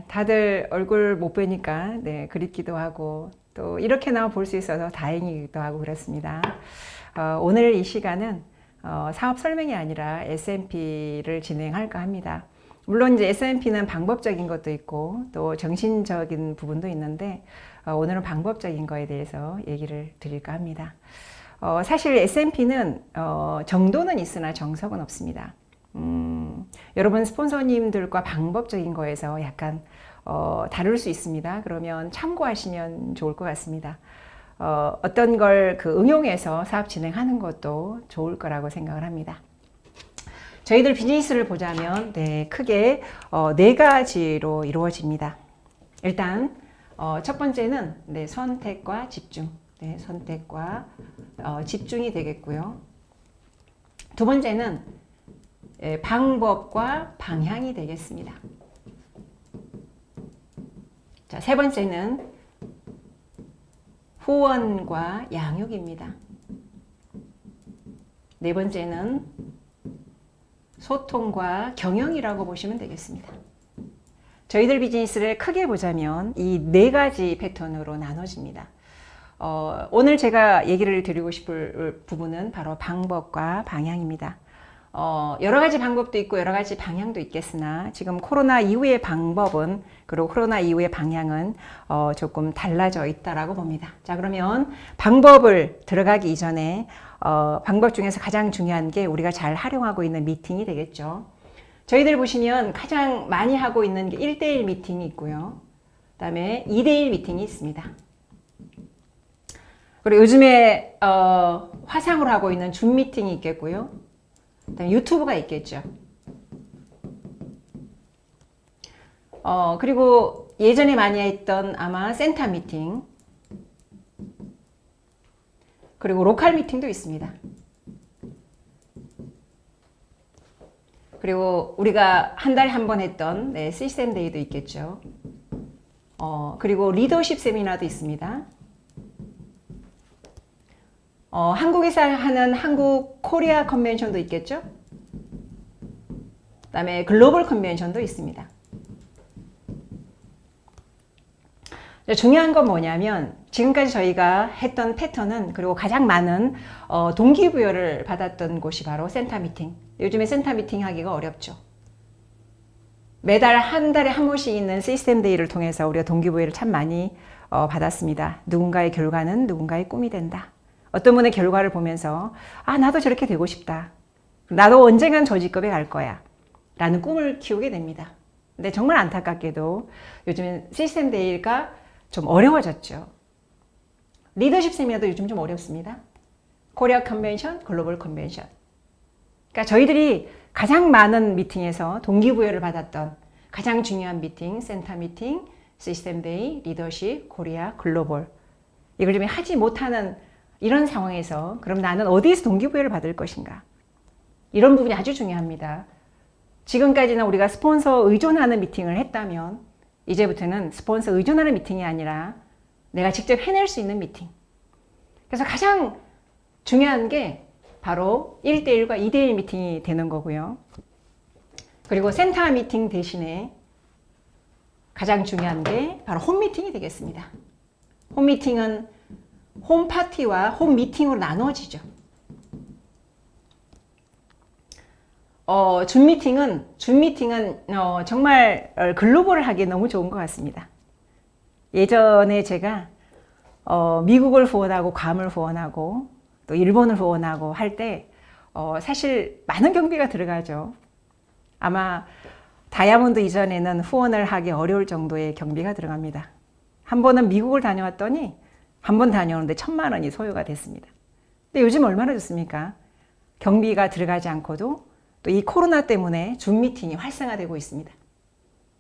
다들 얼굴 못 뵈니까 네, 그립기도 하고 또 이렇게나마 볼 수 있어서 다행이기도 하고 그렇습니다. 오늘 이 시간은 사업 설명이 아니라 S&P를 진행할까 합니다. 물론 이제 S&P는 방법적인 것도 있고 또 정신적인 부분도 있는데 오늘은 방법적인 거에 대해서 얘기를 드릴까 합니다. 사실 S&P는 정도는 있으나 정석은 없습니다. 여러분 스폰서님들과 방법적인 거에서 약간 다를 수 있습니다. 그러면 참고하시면 좋을 것 같습니다. 어떤 걸 응용해서 사업 진행하는 것도 좋을 거라고 생각을 합니다. 저희들 비즈니스를 보자면 크게 네 가지로 이루어집니다. 일단 첫 번째는 선택과 집중, 선택과 집중이 되겠고요. 두 번째는 방법과 방향이 되겠습니다. 자, 세 번째는 후원과 양육입니다. 네 번째는 소통과 경영이라고 보시면 되겠습니다. 저희들 비즈니스를 크게 보자면 이 네 가지 패턴으로 나눠집니다. 오늘 제가 얘기를 드리고 싶을 부분은 바로 방법과 방향입니다. 여러 가지 방법도 있고 여러 가지 방향도 있겠으나 지금 코로나 이후의 방법은 그리고 코로나 이후의 방향은 조금 달라져 있다라고 봅니다. 자, 그러면 방법을 들어가기 이전에 방법 중에서 가장 중요한 게 우리가 잘 활용하고 있는 미팅이 되겠죠. 저희들 보시면 가장 많이 하고 있는 게 1대1 미팅이 있고요. 그 다음에 2대1 미팅이 있습니다. 그리고 요즘에 화상으로 하고 있는 줌 미팅이 있겠고요. 그다음에 유튜브가 있겠죠. 그리고 예전에 많이 했던 아마 센터 미팅, 그리고 로컬 미팅도 있습니다. 그리고 우리가 한 달에 한 번 했던 시스템 데이도 있겠죠. 그리고 리더십 세미나도 있습니다. 한국에서 하는 한국 코리아 컨벤션도 있겠죠. 그 다음에 글로벌 컨벤션도 있습니다. 중요한 건 뭐냐면 지금까지 저희가 했던 패턴은 그리고 가장 많은 동기부여를 받았던 곳이 바로 센터 미팅. 요즘에 센터 미팅 하기가 어렵죠. 매달 한 달에 한 번씩 있는 시스템 데이를 통해서 우리가 동기부여를 참 많이 받았습니다. 누군가의 결과는 누군가의 꿈이 된다. 어떤 분의 결과를 보면서 나도 저렇게 되고 싶다. 나도 언젠간 저 직급에 갈 거야. 라는 꿈을 키우게 됩니다. 근데 정말 안타깝게도 요즘엔 시스템 데이가 좀 어려워졌죠. 리더십 세미나도 요즘 좀 어렵습니다. 코리아 컨벤션, 글로벌 컨벤션. 그러니까 저희들이 가장 많은 미팅에서 동기부여를 받았던 가장 중요한 미팅, 센터 미팅, 시스템 데이, 리더십, 코리아, 글로벌. 이걸 좀 하지 못하는 이런 상황에서 그럼 나는 어디에서 동기부여를 받을 것인가? 이런 부분이 아주 중요합니다. 지금까지는 우리가 스폰서 의존하는 미팅을 했다면 이제부터는 스폰서 의존하는 미팅이 아니라 내가 직접 해낼 수 있는 미팅. 그래서 가장 중요한 게 바로 1대1과 2대1 미팅이 되는 거고요. 그리고 센터 미팅 대신에 가장 중요한 게 바로 홈 미팅이 되겠습니다. 홈 미팅은 홈 파티와 홈 미팅으로 나누어지죠. 줌 미팅은 정말 글로벌을 하기에 너무 좋은 것 같습니다. 예전에 제가 미국을 후원하고 괌을 후원하고 또 일본을 후원하고 할 때 사실 많은 경비가 들어가죠. 아마 다이아몬드 이전에는 후원을 하기 어려울 정도의 경비가 들어갑니다. 한 번은 미국을 다녀왔더니 한 번 다녀오는데 1,000만 원이 소요가 됐습니다. 근데 요즘 얼마나 좋습니까? 경비가 들어가지 않고도 또 이 코로나 때문에 줌 미팅이 활성화되고 있습니다.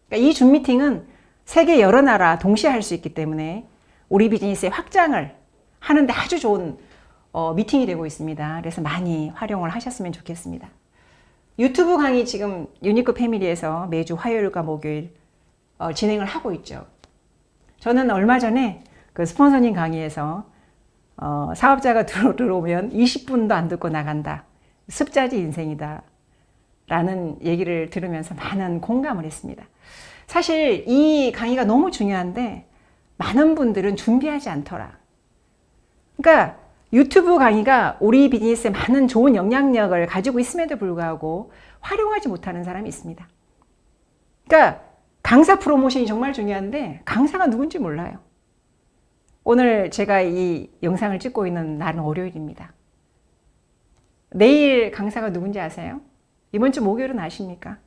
그러니까 이 줌 미팅은 세계 여러 나라 동시에 할 수 있기 때문에 우리 비즈니스의 확장을 하는데 아주 좋은 미팅이 되고 있습니다. 그래서 많이 활용을 하셨으면 좋겠습니다. 유튜브 강의 지금 유니크 패밀리에서 매주 화요일과 목요일 진행을 하고 있죠. 저는 얼마 전에 그 스폰서님 강의에서 사업자가 들어오면 20분도 안 듣고 나간다. 습자지 인생이다. 라는 얘기를 들으면서 많은 공감을 했습니다. 사실 이 강의가 너무 중요한데 많은 분들은 준비하지 않더라. 그러니까 유튜브 강의가 우리 비즈니스에 많은 좋은 영향력을 가지고 있음에도 불구하고 활용하지 못하는 사람이 있습니다. 그러니까 강사 프로모션이 정말 중요한데 강사가 누군지 몰라요. 오늘 제가 이 영상을 찍고 있는 날은 월요일입니다. 내일 강사가 누군지 아세요? 이번 주 목요일은 아십니까?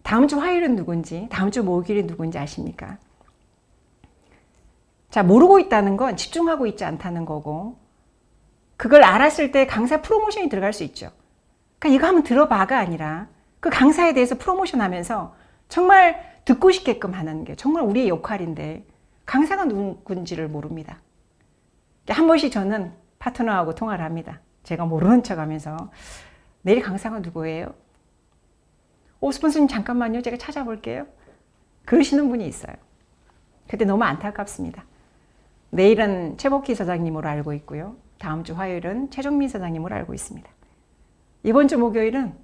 다음 주 화요일은 누군지, 다음 주 목요일이 누군지 아십니까? 자, 모르고 있다는 건 집중하고 있지 않다는 거고, 그걸 알았을 때 강사 프로모션이 들어갈 수 있죠. 그러니까 이거 한번 들어봐가 아니라 그 강사에 대해서 프로모션 하면서 정말 듣고 싶게끔 하는 게 정말 우리의 역할인데 강사가 누군지를 모릅니다. 한 번씩 저는 파트너하고 통화를 합니다. 제가 모르는 척 하면서 내일 강사가 누구예요? 스폰서님 잠깐만요. 제가 찾아볼게요. 그러시는 분이 있어요. 그때 너무 안타깝습니다. 내일은 최복희 사장님으로 알고 있고요. 다음 주 화요일은 최종민 사장님으로 알고 있습니다. 이번 주 목요일은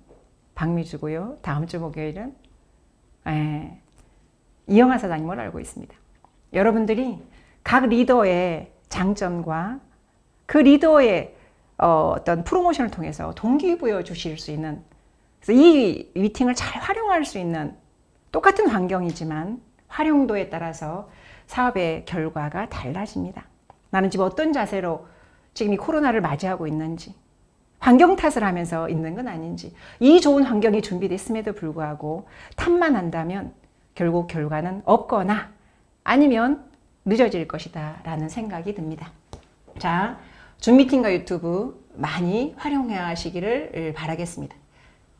박미주고요. 다음 주 목요일은 이영하 사장님으로 알고 있습니다. 여러분들이 각 리더의 장점과 그 리더의 어떤 프로모션을 통해서 동기부여 주실 수 있는, 그래서 이 미팅을 잘 활용할 수 있는, 똑같은 환경이지만 활용도에 따라서 사업의 결과가 달라집니다. 나는 지금 어떤 자세로 지금 이 코로나를 맞이하고 있는지, 환경 탓을 하면서 있는 건 아닌지, 이 좋은 환경이 준비됐음에도 불구하고 탓만 한다면 결국 결과는 없거나 아니면 늦어질 것이다 라는 생각이 듭니다. 자, 줌 미팅과 유튜브 많이 활용해 하시기를 바라겠습니다.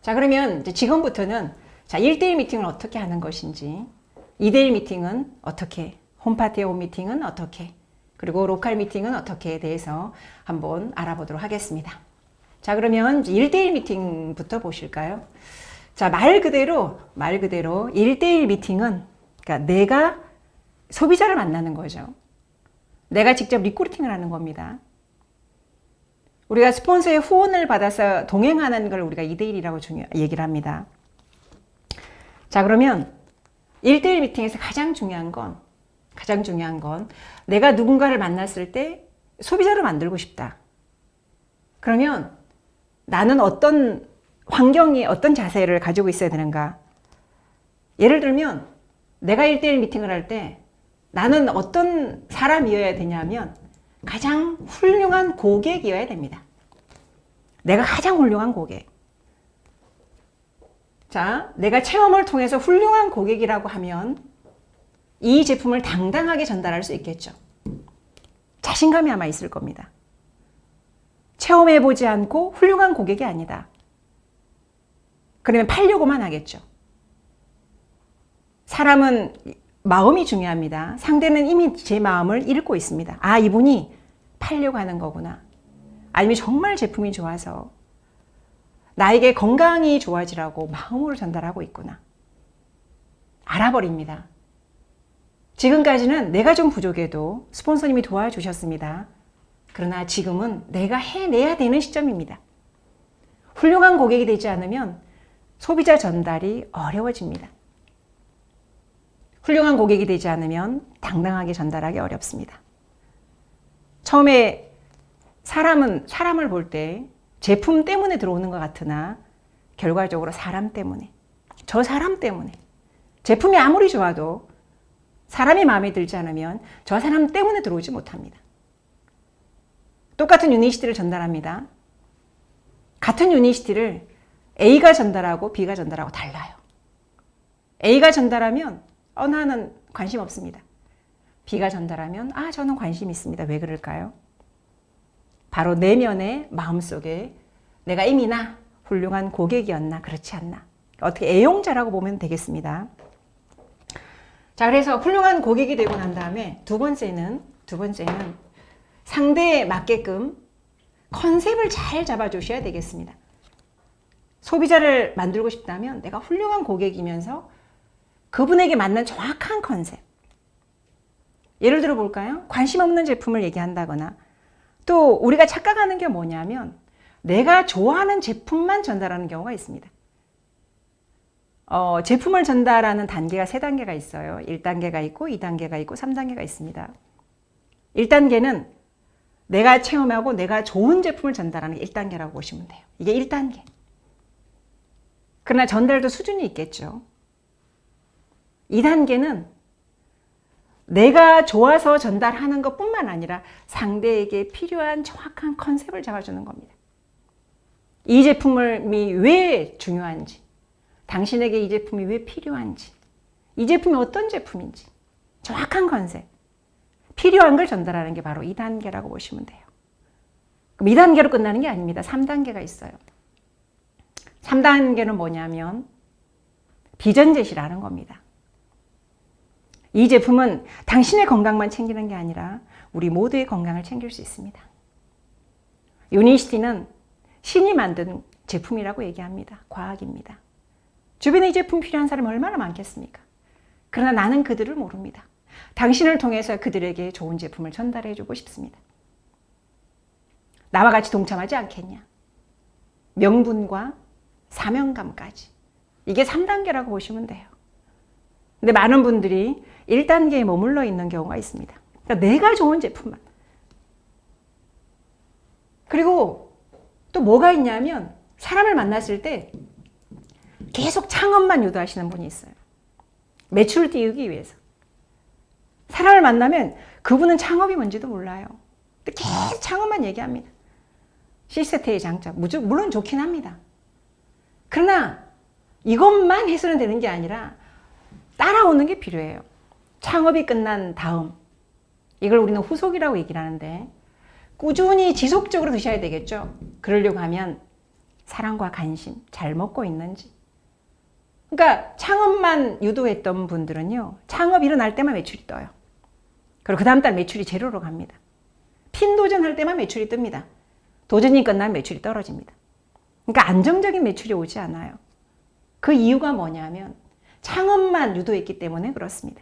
자, 그러면 이제 지금부터는 자, 1대1 미팅을 어떻게 하는 것인지, 2대1 미팅은 어떻게, 홈파티의 홈 미팅은 어떻게, 그리고 로컬 미팅은 어떻게에 대해서 한번 알아보도록 하겠습니다. 자, 그러면 1대1 미팅부터 보실까요? 자, 말 그대로 1대1 미팅은, 그러니까 내가 소비자를 만나는 거죠. 내가 직접 리크루팅을 하는 겁니다. 우리가 스폰서의 후원을 받아서 동행하는 걸 우리가 2대1이라고 얘기를 합니다. 자, 그러면 1대1 미팅에서 가장 중요한 건 내가 누군가를 만났을 때 소비자를 만들고 싶다. 그러면 나는 어떤 환경이, 어떤 자세를 가지고 있어야 되는가? 예를 들면 내가 1대1 미팅을 할 때 나는 어떤 사람이어야 되냐면 가장 훌륭한 고객이어야 됩니다. 내가 가장 훌륭한 고객. 자, 내가 체험을 통해서 훌륭한 고객이라고 하면 이 제품을 당당하게 전달할 수 있겠죠. 자신감이 아마 있을 겁니다. 체험해보지 않고 훌륭한 고객이 아니다. 그러면 팔려고만 하겠죠. 사람은 마음이 중요합니다. 상대는 이미 제 마음을 읽고 있습니다. 아, 이분이 팔려고 하는 거구나. 아니면 정말 제품이 좋아서 나에게 건강이 좋아지라고 마음으로 전달하고 있구나. 알아버립니다. 지금까지는 내가 좀 부족해도 스폰서님이 도와주셨습니다. 그러나 지금은 내가 해내야 되는 시점입니다. 훌륭한 고객이 되지 않으면 소비자 전달이 어려워집니다. 훌륭한 고객이 되지 않으면 당당하게 전달하기 어렵습니다. 처음에 사람을 볼 때 제품 때문에 들어오는 것 같으나 결과적으로 사람 때문에, 저 사람 때문에, 제품이 아무리 좋아도 사람이 마음에 들지 않으면 저 사람 때문에 들어오지 못합니다. 똑같은 유니시티를 전달합니다. 같은 유니시티를 A가 전달하고 B가 전달하고 달라요. A가 전달하면 나는 관심 없습니다. B가 전달하면 저는 관심 있습니다. 왜 그럴까요? 바로 내면의 마음속에 내가 이미나 훌륭한 고객이었나 그렇지 않나, 어떻게 애용자라고 보면 되겠습니다. 자, 그래서 훌륭한 고객이 되고 난 다음에 두 번째는 상대에 맞게끔 컨셉을 잘 잡아주셔야 되겠습니다. 소비자를 만들고 싶다면 내가 훌륭한 고객이면서 그분에게 맞는 정확한 컨셉. 예를 들어 볼까요? 관심 없는 제품을 얘기한다거나, 또 우리가 착각하는 게 뭐냐면 내가 좋아하는 제품만 전달하는 경우가 있습니다. 제품을 전달하는 단계가 3단계가 있어요. 1단계가 있고 2단계가 있고 3단계가 있습니다. 1단계는 내가 체험하고 내가 좋은 제품을 전달하는 게 1단계라고 보시면 돼요. 이게 1단계. 그러나 전달도 수준이 있겠죠. 2단계는 내가 좋아서 전달하는 것뿐만 아니라 상대에게 필요한 정확한 컨셉을 잡아주는 겁니다. 이 제품이 왜 중요한지, 당신에게 이 제품이 왜 필요한지, 이 제품이 어떤 제품인지 정확한 컨셉, 필요한 걸 전달하는 게 바로 2단계라고 보시면 돼요. 그럼 2단계로 끝나는 게 아닙니다. 3단계가 있어요. 3단계는 뭐냐면 비전 제시를 하는 겁니다. 이 제품은 당신의 건강만 챙기는 게 아니라 우리 모두의 건강을 챙길 수 있습니다. 유니시티는 신이 만든 제품이라고 얘기합니다. 과학입니다. 주변에 이 제품 필요한 사람이 얼마나 많겠습니까? 그러나 나는 그들을 모릅니다. 당신을 통해서 그들에게 좋은 제품을 전달해 주고 싶습니다. 나와 같이 동참하지 않겠냐? 명분과 사명감까지. 이게 3단계라고 보시면 돼요. 근데 많은 분들이 1단계에 머물러 있는 경우가 있습니다. 그러니까 내가 좋은 제품만. 그리고 또 뭐가 있냐면 사람을 만났을 때 계속 창업만 유도하시는 분이 있어요. 매출 띄우기 위해서. 사람을 만나면 그분은 창업이 뭔지도 몰라요. 근데 계속 창업만 얘기합니다. 시스템의 장점. 물론 좋긴 합니다. 그러나 이것만 해서는 되는 게 아니라 따라오는 게 필요해요. 창업이 끝난 다음, 이걸 우리는 후속이라고 얘기를 하는데 꾸준히 지속적으로 드셔야 되겠죠. 그러려고 하면 사랑과 관심, 잘 먹고 있는지. 그러니까 창업만 유도했던 분들은요, 창업 일어날 때만 매출이 떠요. 그리고 그 다음 달 매출이 제로로 갑니다. 핀 도전할 때만 매출이 뜹니다. 도전이 끝나면 매출이 떨어집니다. 그러니까 안정적인 매출이 오지 않아요. 그 이유가 뭐냐면 창업만 유도했기 때문에 그렇습니다.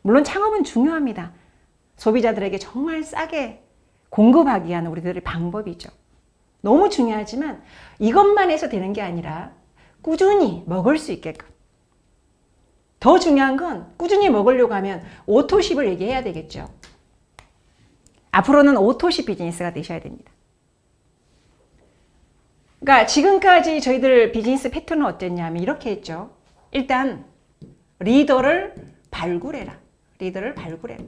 물론 창업은 중요합니다. 소비자들에게 정말 싸게 공급하기 위한 우리들의 방법이죠. 너무 중요하지만 이것만 해서 되는 게 아니라 꾸준히 먹을 수 있게끔. 더 중요한 건 꾸준히 먹으려고 하면 오토십을 얘기해야 되겠죠. 앞으로는 오토십 비즈니스가 되셔야 됩니다. 그러니까 지금까지 저희들 비즈니스 패턴은 어땠냐면 이렇게 했죠. 일단 리더를 발굴해라. 리더를 발굴해라.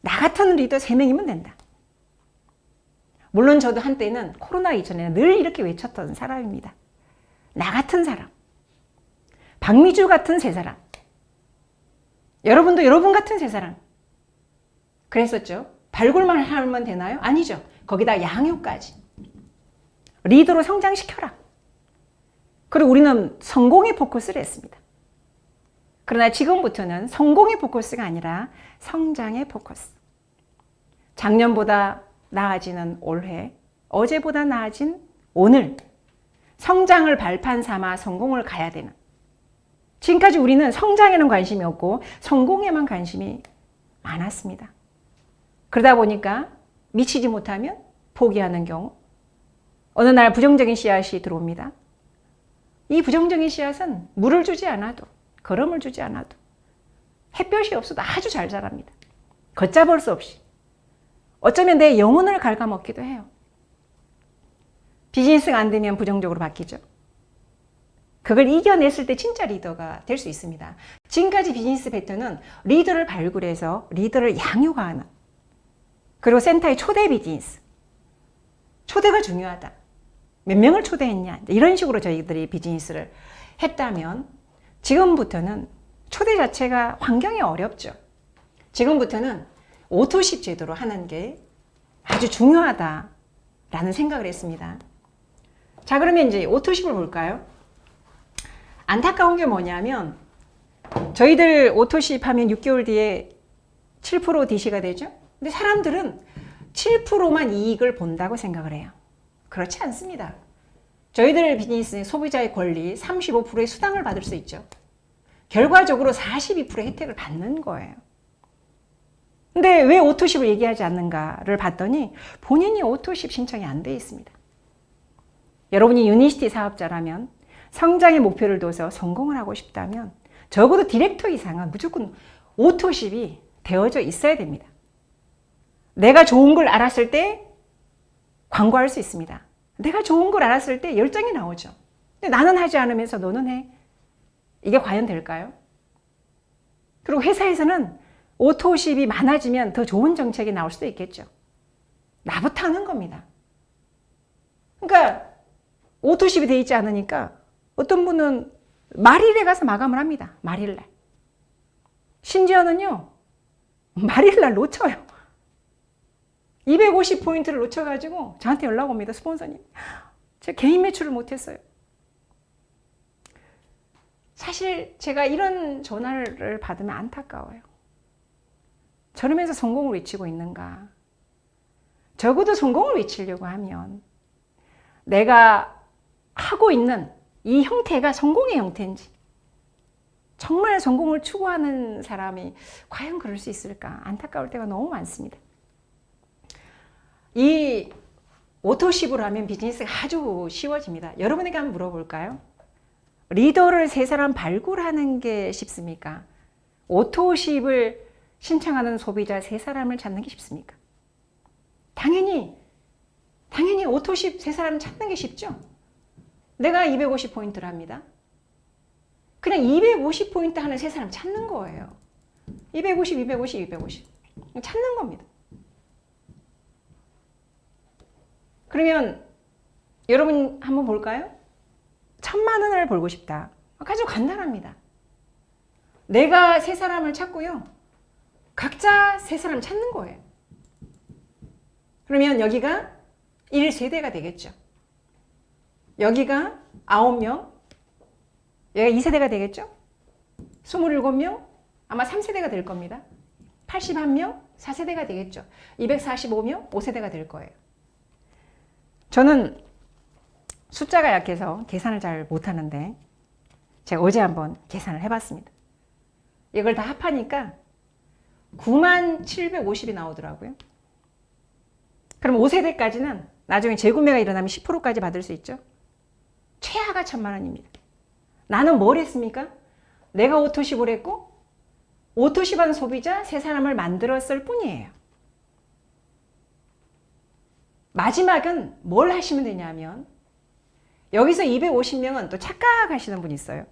나 같은 리더 3명이면 된다. 물론 저도 한때는 코로나 이전에는 늘 이렇게 외쳤던 사람입니다. 나 같은 사람. 박미주 같은 3사람. 여러분도 여러분 같은 3사람. 그랬었죠. 발굴만 하면 되나요? 아니죠. 거기다 양육까지. 리더로 성장시켜라. 그리고 우리는 성공에 포커스를 했습니다. 그러나 지금부터는 성공의 포커스가 아니라 성장의 포커스. 작년보다 나아지는 올해, 어제보다 나아진 오늘, 성장을 발판 삼아 성공을 가야 되는. 지금까지 우리는 성장에는 관심이 없고 성공에만 관심이 많았습니다. 그러다 보니까 미치지 못하면 포기하는 경우, 어느 날 부정적인 씨앗이 들어옵니다. 이 부정적인 씨앗은 물을 주지 않아도, 거름을 주지 않아도, 햇볕이 없어도 아주 잘 자랍니다. 걷잡을 수 없이. 어쩌면 내 영혼을 갉아먹기도 해요. 비즈니스가 안 되면 부정적으로 바뀌죠. 그걸 이겨냈을 때 진짜 리더가 될 수 있습니다. 지금까지 비즈니스 패턴은 리더를 발굴해서 리더를 양육하는, 그리고 센터의 초대 비즈니스. 초대가 중요하다. 몇 명을 초대했냐. 이런 식으로 저희들이 비즈니스를 했다면 지금부터는 초대 자체가 환경이 어렵죠. 지금부터는 오토십 제도로 하는 게 아주 중요하다라는 생각을 했습니다. 자, 그러면 이제 오토십을 볼까요? 안타까운 게 뭐냐면 저희들 오토십 하면 6개월 뒤에 7% DC가 되죠? 근데 사람들은 7%만 이익을 본다고 생각을 해요. 그렇지 않습니다. 저희들 비즈니스의 소비자의 권리 35%의 수당을 받을 수 있죠. 결과적으로 42%의 혜택을 받는 거예요. 근데 왜 오토십을 얘기하지 않는가를 봤더니 본인이 오토십 신청이 안 돼 있습니다. 여러분이 유니시티 사업자라면 성장의 목표를 둬서 성공을 하고 싶다면 적어도 디렉터 이상은 무조건 오토십이 되어져 있어야 됩니다. 내가 좋은 걸 알았을 때 광고할 수 있습니다. 내가 좋은 걸 알았을 때 열정이 나오죠. 근데 나는 하지 않으면서 너는 해. 이게 과연 될까요? 그리고 회사에서는 오토십이 많아지면 더 좋은 정책이 나올 수도 있겠죠. 나부터 하는 겁니다. 그러니까 오토십이 돼 있지 않으니까 어떤 분은 말일에 가서 마감을 합니다. 말일날. 심지어는요. 말일날 놓쳐요. 250포인트를 놓쳐가지고 저한테 연락 옵니다. 스폰서님. 제가 개인 매출을 못했어요. 사실 제가 이런 전화를 받으면 안타까워요. 저러면서 성공을 외치고 있는가. 적어도 성공을 외치려고 하면 내가 하고 있는 이 형태가 성공의 형태인지, 정말 성공을 추구하는 사람이 과연 그럴 수 있을까 안타까울 때가 너무 많습니다. 이 오토십으로 하면 비즈니스가 아주 쉬워집니다. 여러분에게 한번 물어볼까요? 리더를 세 사람 발굴하는 게 쉽습니까? 오토십을 신청하는 소비자 세 사람을 찾는 게 쉽습니까? 당연히 오토십 세 사람 찾는 게 쉽죠? 내가 250포인트를 합니다. 그냥 250포인트 하는 세 사람 찾는 거예요. 250, 250, 250. 찾는 겁니다. 그러면 여러분 한번 볼까요? 1,000만 원을 벌고 싶다. 아주 간단합니다. 내가 세 사람을 찾고요. 각자 세 사람 찾는 거예요. 그러면 여기가 1세대가 되겠죠. 여기가 9명, 여기가 2세대가 되겠죠. 27명, 아마 3세대가 될 겁니다. 81명, 4세대가 되겠죠. 245명, 5세대가 될 거예요. 저는 숫자가 약해서 계산을 잘 못하는데 제가 어제 한번 계산을 해봤습니다. 이걸 다 합하니까 9750이 나오더라고요. 그럼 5세대까지는 나중에 재구매가 일어나면 10%까지 받을 수 있죠. 최하가 1,000만 원입니다. 나는 뭘 했습니까? 내가 오토십을 했고 오토십한 소비자 세 사람을 만들었을 뿐이에요. 마지막은 뭘 하시면 되냐면 여기서 250명은 또 착각하시는 분이 있어요.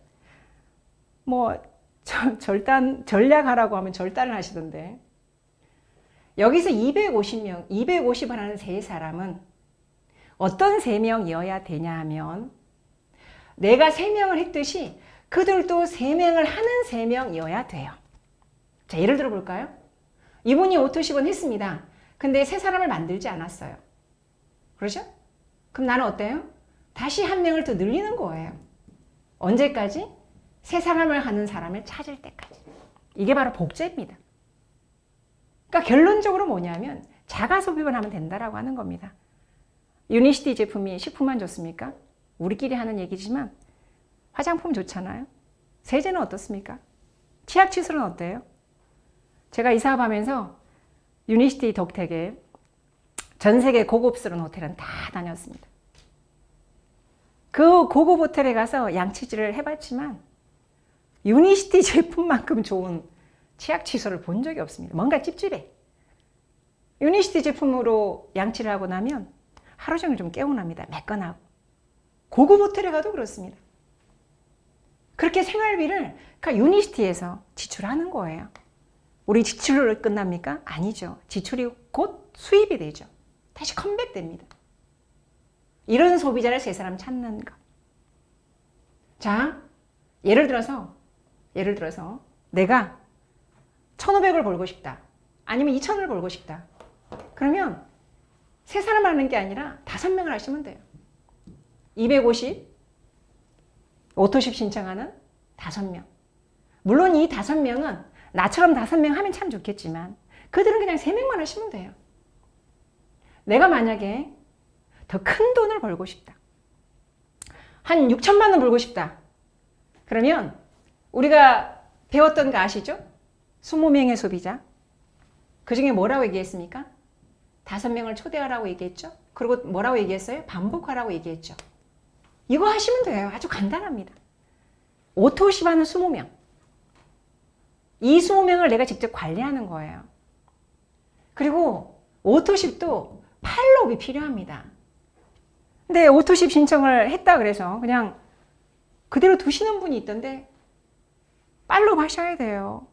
뭐 전략하라고 하면 절단을 하시던데 여기서 250명, 250을 하는 세 사람은 어떤 3명이어야 되냐 하면 내가 3명을 했듯이 그들도 3명을 하는 3명이어야 돼요. 자, 예를 들어 볼까요? 이분이 오토십은 했습니다. 근데 세 사람을 만들지 않았어요. 그렇죠? 그럼 나는 어때요? 다시 한 명을 더 늘리는 거예요. 언제까지? 세 사람을 하는 사람을 찾을 때까지. 이게 바로 복제입니다. 그러니까 결론적으로 뭐냐면 자가 소비만 하면 된다라고 하는 겁니다. 유니시티 제품이 식품만 좋습니까? 우리끼리 하는 얘기지만 화장품 좋잖아요. 세제는 어떻습니까? 치약 칫솔은 어때요? 제가 이 사업하면서 유니시티 덕택에 전 세계 고급스러운 호텔은 다 다녔습니다. 그 고급 호텔에 가서 양치질을 해봤지만 유니시티 제품만큼 좋은 치약 칫솔을 본 적이 없습니다. 뭔가 찝찝해. 유니시티 제품으로 양치를 하고 나면 하루 종일 좀 개운합니다. 매끈하고. 고급 호텔에 가도 그렇습니다. 그렇게 생활비를 그러니까 유니시티에서 지출하는 거예요. 우리 지출로 끝납니까? 아니죠. 지출이 곧 수입이 되죠. 다시 컴백됩니다. 이런 소비자를 세 사람 찾는 것. 자, 예를 들어서 내가 1,500을 벌고 싶다. 아니면 2,000을 벌고 싶다. 그러면 세 사람 하는 게 아니라 5명을 하시면 돼요. 250 오토십 신청하는 5명. 물론 이 5명은 나처럼 5명 하면 참 좋겠지만 그들은 그냥 3명만 하시면 돼요. 내가 만약에 더 큰 돈을 벌고 싶다. 한 6천만 원 벌고 싶다. 그러면 우리가 배웠던 거 아시죠? 20명의 소비자. 그 중에 뭐라고 얘기했습니까? 5명을 초대하라고 얘기했죠. 그리고 뭐라고 얘기했어요? 반복하라고 얘기했죠. 이거 하시면 돼요. 아주 간단합니다. 오토십 하는 20명. 이 20명을 내가 직접 관리하는 거예요. 그리고 오토십도 팔로업이 필요합니다. 근데 오토십 신청을 했다 그래서 그냥 그대로 두시는 분이 있던데 팔로업 하셔야 돼요.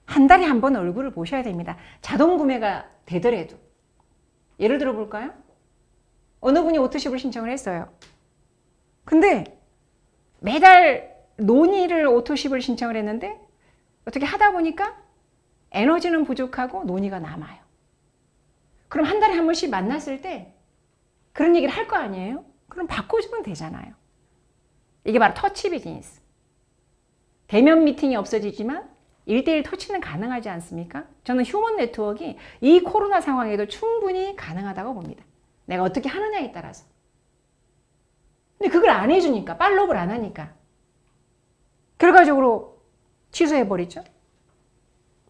한 달에 한 번 얼굴을 보셔야 됩니다. 자동 구매가 되더라도. 예를 들어 볼까요? 어느 분이 오토십을 신청을 했어요. 근데 매달 논의를 오토십을 신청을 했는데 어떻게 하다 보니까 에너지는 부족하고 논의가 남아요. 그럼 한 달에 한 번씩 만났을 때 그런 얘기를 할 거 아니에요? 그럼 바꿔주면 되잖아요. 이게 바로 터치 비즈니스. 대면 미팅이 없어지지만 1대1 터치는 가능하지 않습니까? 저는 휴먼 네트워크가 이 코로나 상황에도 충분히 가능하다고 봅니다. 내가 어떻게 하느냐에 따라서. 근데 그걸 안 해주니까, 팔로우를 안 하니까 결과적으로 취소해버리죠.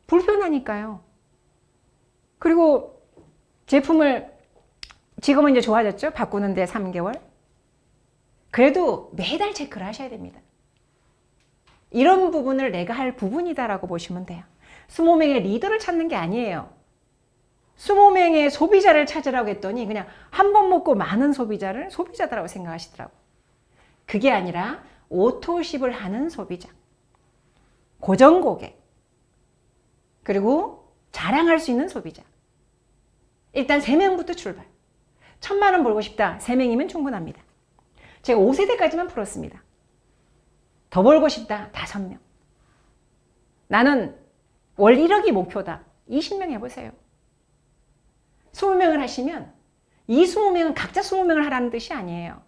불편하니까요. 그리고 제품을 지금은 이제 좋아졌죠. 바꾸는데 3개월. 그래도 매달 체크를 하셔야 됩니다. 이런 부분을 내가 할 부분이다라고 보시면 돼요. 20명의 리더를 찾는 게 아니에요. 20명의 소비자를 찾으라고 했더니 그냥 한 번 먹고 많은 소비자다라고 생각하시더라고요. 그게 아니라 오토십을 하는 소비자, 고정 고객, 그리고 자랑할 수 있는 소비자. 일단 3명부터 출발. 1,000만 원 벌고 싶다. 3명이면 충분합니다. 제가 5세대까지만 풀었습니다. 더 벌고 싶다. 5명. 나는 월 1억이 목표다. 20명 해보세요. 20명을 하시면 이 20명은 각자 20명을 하라는 뜻이 아니에요.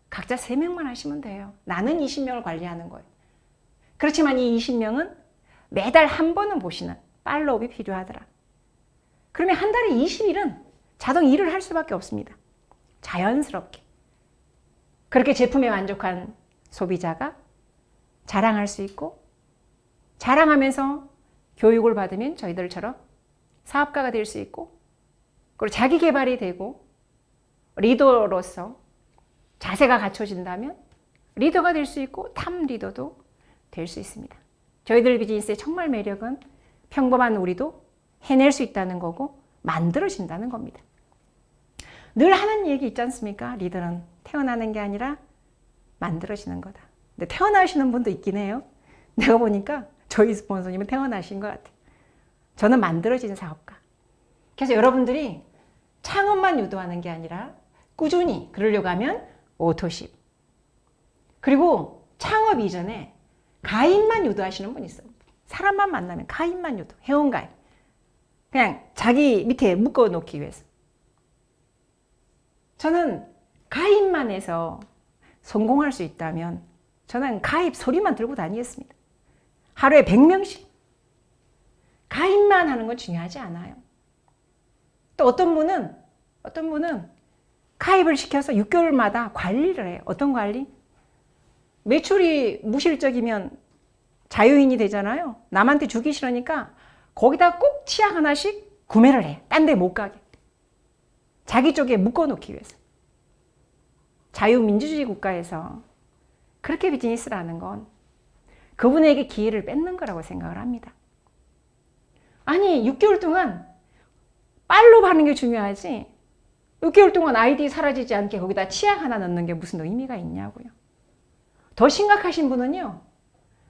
각자 3명만 하시면 돼요. 나는 20명을 관리하는 거예요. 그렇지만 이 20명은 매달 한 번은 보시는 팔로업이 필요하더라. 그러면 한 달에 20일은 자동 일을 할 수밖에 없습니다. 자연스럽게. 그렇게 제품에 만족한 소비자가 자랑할 수 있고, 자랑하면서 교육을 받으면 저희들처럼 사업가가 될 수 있고, 그리고 자기 개발이 되고, 리더로서 자세가 갖춰진다면 리더가 될 수 있고 탑 리더도 될 수 있습니다. 저희들 비즈니스의 정말 매력은 평범한 우리도 해낼 수 있다는 거고 만들어진다는 겁니다. 늘 하는 얘기 있지 않습니까? 리더는 태어나는 게 아니라 만들어지는 거다. 근데 태어나시는 분도 있긴 해요. 내가 보니까 저희 스폰서님은 태어나신 것 같아요. 저는 만들어지는 사업가. 그래서 여러분들이 창업만 유도하는 게 아니라 꾸준히 그러려고 하면 오토십. 그리고 창업 이전에 가입만 유도하시는 분 있어요. 사람만 만나면 가입만 유도, 회원가입. 그냥 자기 밑에 묶어놓기 위해서. 저는 가입만 해서 성공할 수 있다면 저는 가입 서류만 들고 다니겠습니다. 하루에 100명씩. 가입만 하는 건 중요하지 않아요. 또 어떤 분은 가입을 시켜서 6개월마다 관리를 해요. 어떤 관리? 매출이 무실적이면 자유인이 되잖아요. 남한테 주기 싫으니까 거기다 꼭 치약 하나씩 구매를 해. 딴 데 못 가게. 자기 쪽에 묶어놓기 위해서. 자유민주주의 국가에서 그렇게 비즈니스를 하는 건 그분에게 기회를 뺏는 거라고 생각을 합니다. 아니 6개월 동안 팔로우 하는 게 중요하지 6개월 동안 아이디 사라지지 않게 거기다 치약 하나 넣는 게 무슨 의미가 있냐고요. 더 심각하신 분은요.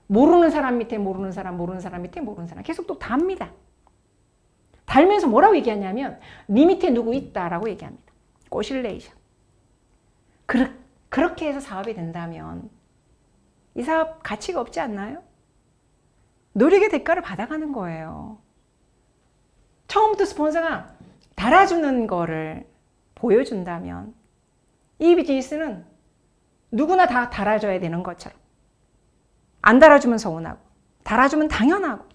모르는 사람 밑에 모르는 사람 밑에 모르는 사람 계속 또 답니다. 달면서 뭐라고 얘기하냐면 네 밑에 누구 있다라고 얘기합니다. 꼬실레이션. 그렇게 해서 사업이 된다면 이 사업 가치가 없지 않나요? 노력의 대가를 받아가는 거예요. 처음부터 스폰서가 달아주는 거를 보여준다면 이 비즈니스는 누구나 다 달아줘야 되는 것처럼 안 달아주면 서운하고 달아주면 당연하고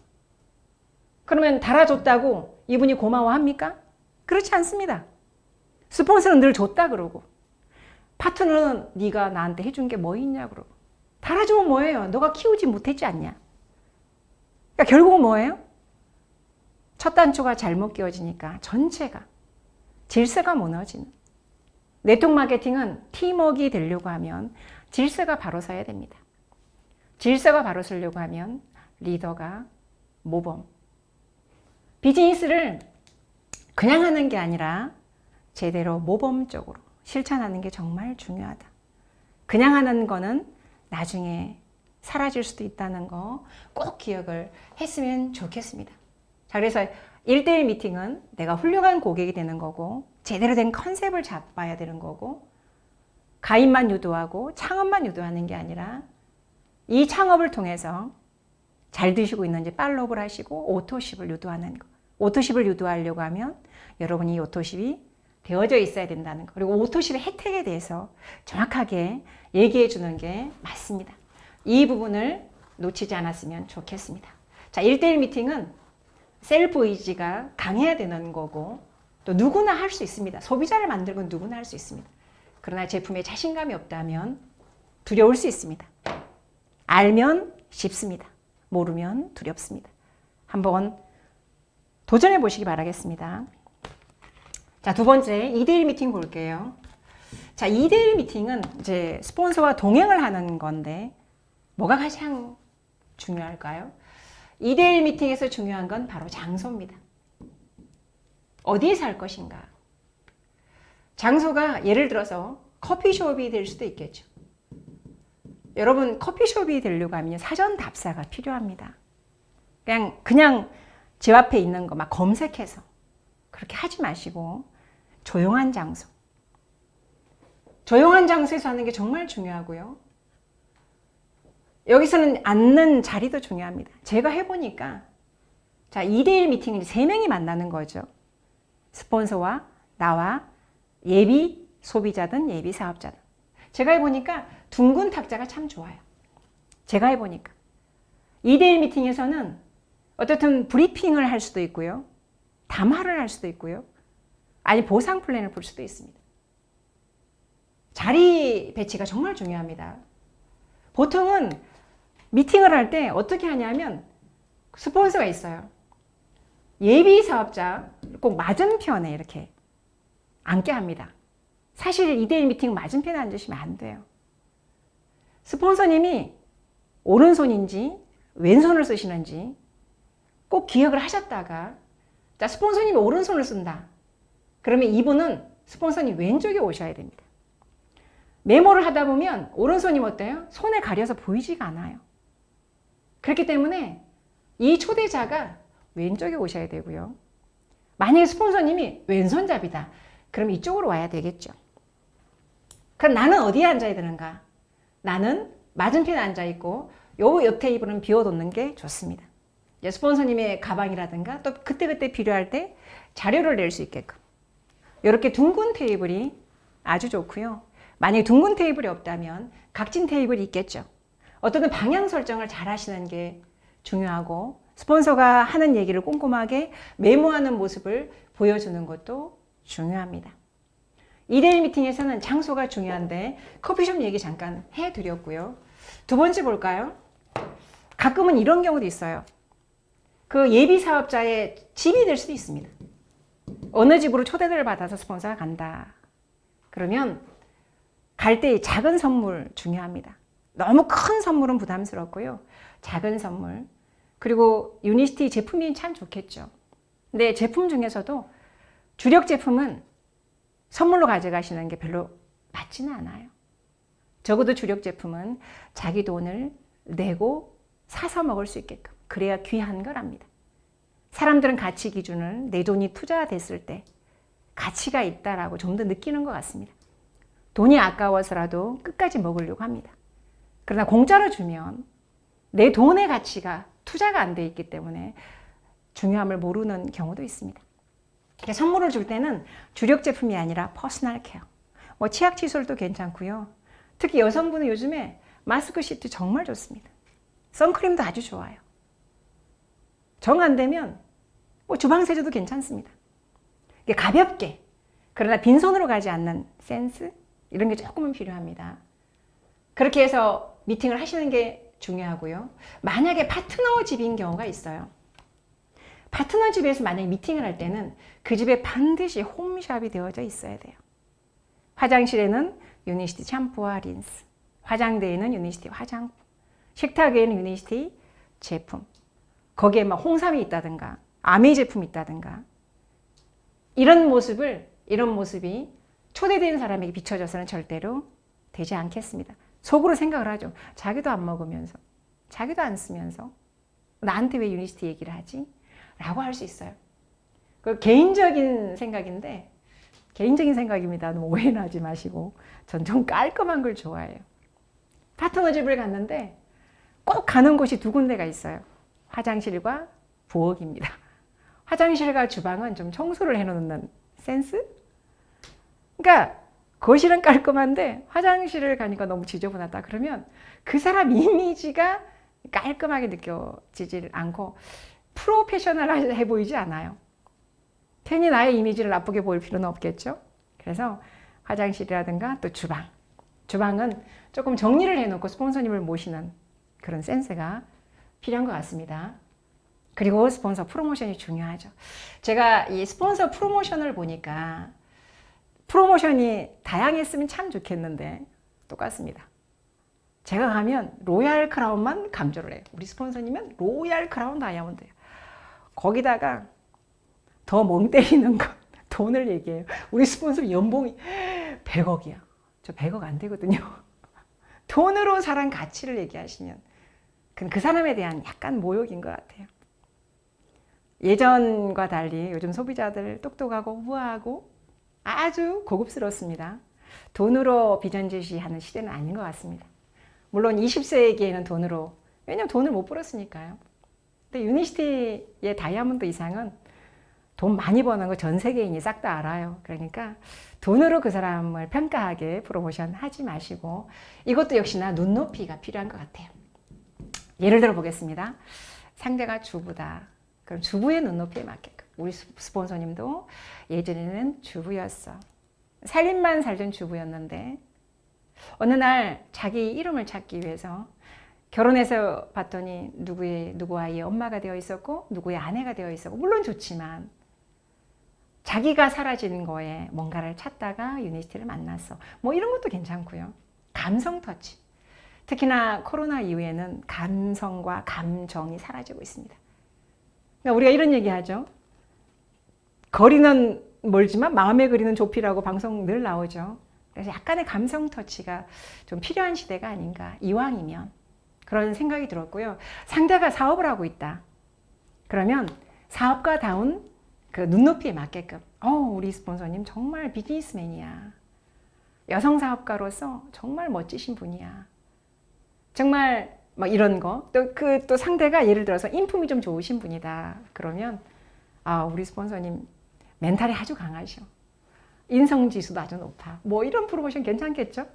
그러면 달아줬다고 이분이 고마워합니까? 그렇지 않습니다. 스폰서는 늘 줬다 그러고 파트너는 네가 나한테 해준 게 뭐 있냐 그러고 달아주면 뭐예요? 너가 키우지 못했지 않냐? 그러니까 결국은 뭐예요? 첫 단추가 잘못 끼워지니까 전체가 질서가 무너지는 네트워크 마케팅은 팀워크가 되려고 하면 질서가 바로 서야 됩니다. 질서가 바로 서려고 하면 리더가 모범. 비즈니스를 그냥 하는 게 아니라 제대로 모범적으로 실천하는 게 정말 중요하다. 그냥 하는 거는 나중에 사라질 수도 있다는 거 꼭 기억을 했으면 좋겠습니다. 자, 그래서 1대1 미팅은 내가 훌륭한 고객이 되는 거고 제대로 된 컨셉을 잡아야 되는 거고 가입만 유도하고 창업만 유도하는 게 아니라 이 창업을 통해서 잘 드시고 있는지 팔로우를 하시고 오토십을 유도하는 거. 오토십을 유도하려고 하면 여러분이 오토십이 되어져 있어야 된다는 거. 그리고 오토십의 혜택에 대해서 정확하게 얘기해 주는 게 맞습니다. 이 부분을 놓치지 않았으면 좋겠습니다. 자, 1대1 미팅은 셀프 의지가 강해야 되는 거고 또 누구나 할 수 있습니다. 소비자를 만들고 누구나 할 수 있습니다. 그러나 제품에 자신감이 없다면 두려울 수 있습니다. 알면 쉽습니다. 모르면 두렵습니다. 한번 도전해 보시기 바라겠습니다. 자, 두 번째 2대1 미팅 볼게요. 자, 2대1 미팅은 이제 스폰서와 동행을 하는 건데 뭐가 가장 중요할까요? 2대1 미팅에서 중요한 건 바로 장소입니다. 어디에서 할 것인가? 장소가 예를 들어서 커피숍이 될 수도 있겠죠. 여러분 커피숍이 되려고 하면 사전 답사가 필요합니다. 그냥 제 앞에 있는 거 막 검색해서 그렇게 하지 마시고 조용한 장소. 조용한 장소에서 하는 게 정말 중요하고요. 여기서는 앉는 자리도 중요합니다. 제가 해보니까 자 2대1 미팅은 3명이 만나는 거죠. 스폰서와 나와 예비 소비자든 예비 사업자든. 제가 해보니까 둥근 탁자가 참 좋아요. 제가 해보니까 2대1 미팅에서는 어떻든 브리핑을 할 수도 있고요. 담화를 할 수도 있고요. 아니 보상 플랜을 볼 수도 있습니다. 자리 배치가 정말 중요합니다. 보통은 미팅을 할 때 어떻게 하냐면 스폰서가 있어요. 예비 사업자 꼭 맞은편에 이렇게 앉게 합니다. 사실 2대1 미팅 맞은편에 앉으시면 안 돼요. 스폰서님이 오른손인지 왼손을 쓰시는지 꼭 기억을 하셨다가 자, 스폰서님이 오른손을 쓴다. 그러면 이분은 스폰서님 왼쪽에 오셔야 됩니다. 메모를 하다 보면 오른손이 어때요? 손에 가려서 보이지가 않아요. 그렇기 때문에 이 초대자가 왼쪽에 오셔야 되고요. 만약에 스폰서님이 왼손잡이다. 그럼 이쪽으로 와야 되겠죠. 그럼 나는 어디에 앉아야 되는가? 나는 맞은편에 앉아있고 요 옆 테이블은 비워놓는 게 좋습니다. 스폰서님의 가방이라든가 또 그때그때 필요할 때 자료를 낼 수 있게끔 이렇게 둥근 테이블이 아주 좋고요. 만약에 둥근 테이블이 없다면 각진 테이블이 있겠죠. 어떤 방향 설정을 잘 하시는 게 중요하고 스폰서가 하는 얘기를 꼼꼼하게 메모하는 모습을 보여주는 것도 중요합니다. 2대1 미팅에서는 장소가 중요한데 커피숍 얘기 잠깐 해드렸고요. 두 번째 볼까요? 가끔은 이런 경우도 있어요. 그 예비 사업자의 집이 될 수도 있습니다. 어느 집으로 초대를 받아서 스폰서가 간다. 그러면 갈 때 작은 선물 중요합니다. 너무 큰 선물은 부담스럽고요. 작은 선물. 그리고 유니시티 제품이 참 좋겠죠. 근데 제품 중에서도 주력 제품은 선물로 가져가시는 게 별로 맞지는 않아요. 적어도 주력 제품은 자기 돈을 내고 사서 먹을 수 있게끔 그래야 귀한 거랍니다. 사람들은 가치 기준을 내 돈이 투자됐을 때 가치가 있다라고 좀 더 느끼는 것 같습니다. 돈이 아까워서라도 끝까지 먹으려고 합니다. 그러나 공짜로 주면 내 돈의 가치가 투자가 안 돼 있기 때문에 중요함을 모르는 경우도 있습니다. 선물을 줄 때는 주력 제품이 아니라 퍼스널 케어, 치약 칫솔도 괜찮고요. 특히 여성분은 요즘에 마스크 시트 정말 좋습니다. 선크림도 아주 좋아요. 정 안 되면 주방 세제도 괜찮습니다. 가볍게 그러나 빈손으로 가지 않는 센스 이런 게 조금은 필요합니다. 그렇게 해서 미팅을 하시는 게 중요하고요. 만약에 파트너 집인 경우가 있어요. 파트너 집에서 만약에 미팅을 할 때는 그 집에 반드시 홈샵이 되어져 있어야 돼요. 화장실에는 유니시티 샴푸와 린스, 화장대에는 유니시티 화장품, 식탁에는 유니시티 제품, 거기에 막 홍삼이 있다든가 아메 제품이 있다든가 이런 모습이 초대된 사람에게 비춰져서는 절대로 되지 않겠습니다. 속으로 생각을 하죠. 자기도 안 먹으면서, 자기도 안 쓰면서 나한테 왜 유니시티 얘기를 하지? 라고 할 수 있어요. 그 개인적인 생각인데, 개인적인 생각입니다. 너무 오해는 하지 마시고. 전 좀 깔끔한 걸 좋아해요. 파트너 집을 갔는데 꼭 가는 곳이 두 군데가 있어요. 화장실과 부엌입니다. 화장실과 주방은 좀 청소를 해놓는 센스? 그러니까 거실은 깔끔한데 화장실을 가니까 너무 지저분하다. 그러면 그 사람 이미지가 깔끔하게 느껴지질 않고 프로페셔널해 보이지 않아요. 괜히 나의 이미지를 나쁘게 보일 필요는 없겠죠. 그래서 화장실이라든가 또 주방. 주방은 조금 정리를 해놓고 스폰서님을 모시는 그런 센스가 필요한 것 같습니다. 그리고 스폰서 프로모션이 중요하죠. 제가 이 스폰서 프로모션을 보니까 프로모션이 다양했으면 참 좋겠는데 똑같습니다. 제가 가면 로얄 크라운만 강조를 해요. 우리 스폰서님은 로얄 크라운 다이아몬드예요. 거기다가 더 멍 때리는 거 돈을 얘기해요. 우리 스폰서 연봉이 100억이야. 저 100억 안 되거든요. 돈으로 사람 가치를 얘기하시면 그 사람에 대한 약간 모욕인 것 같아요. 예전과 달리 요즘 소비자들 똑똑하고 우아하고 아주 고급스럽습니다. 돈으로 비전 제시하는 시대는 아닌 것 같습니다. 물론 20세기에는 돈으로, 왜냐면 돈을 못 벌었으니까요. 근데 유니시티의 다이아몬드 이상은 돈 많이 버는 거 전 세계인이 싹 다 알아요. 그러니까 돈으로 그 사람을 평가하게 프로모션 하지 마시고 이것도 역시나 눈높이가 필요한 것 같아요. 예를 들어 보겠습니다. 상대가 주부다. 그럼 주부의 눈높이에 맞게끔. 우리 스폰서님도 예전에는 주부였어. 살림만 살던 주부였는데 어느 날 자기 이름을 찾기 위해서 결혼해서 봤더니 누구 아이의 엄마가 되어 있었고 누구의 아내가 되어 있었고 물론 좋지만 자기가 사라진 거에 뭔가를 찾다가 유니시티를 만났어. 뭐 이런 것도 괜찮고요. 감성 터치. 특히나 코로나 이후에는 감성과 감정이 사라지고 있습니다. 그러니까 우리가 이런 얘기 하죠. 거리는 멀지만 마음의 거리는 좁히라고 방송 늘 나오죠. 그래서 약간의 감성 터치가 좀 필요한 시대가 아닌가. 이왕이면. 그런 생각이 들었고요. 상대가 사업을 하고 있다. 그러면 사업가다운 그 눈높이에 맞게끔 우리 스폰서님 정말 비즈니스맨이야. 여성 사업가로서 정말 멋지신 분이야. 정말 막 이런 거. 또 상대가 예를 들어서 인품이 좀 좋으신 분이다. 그러면 우리 스폰서님 멘탈이 아주 강하셔. 인성지수도 아주 높아. 뭐 이런 프로모션 괜찮겠죠?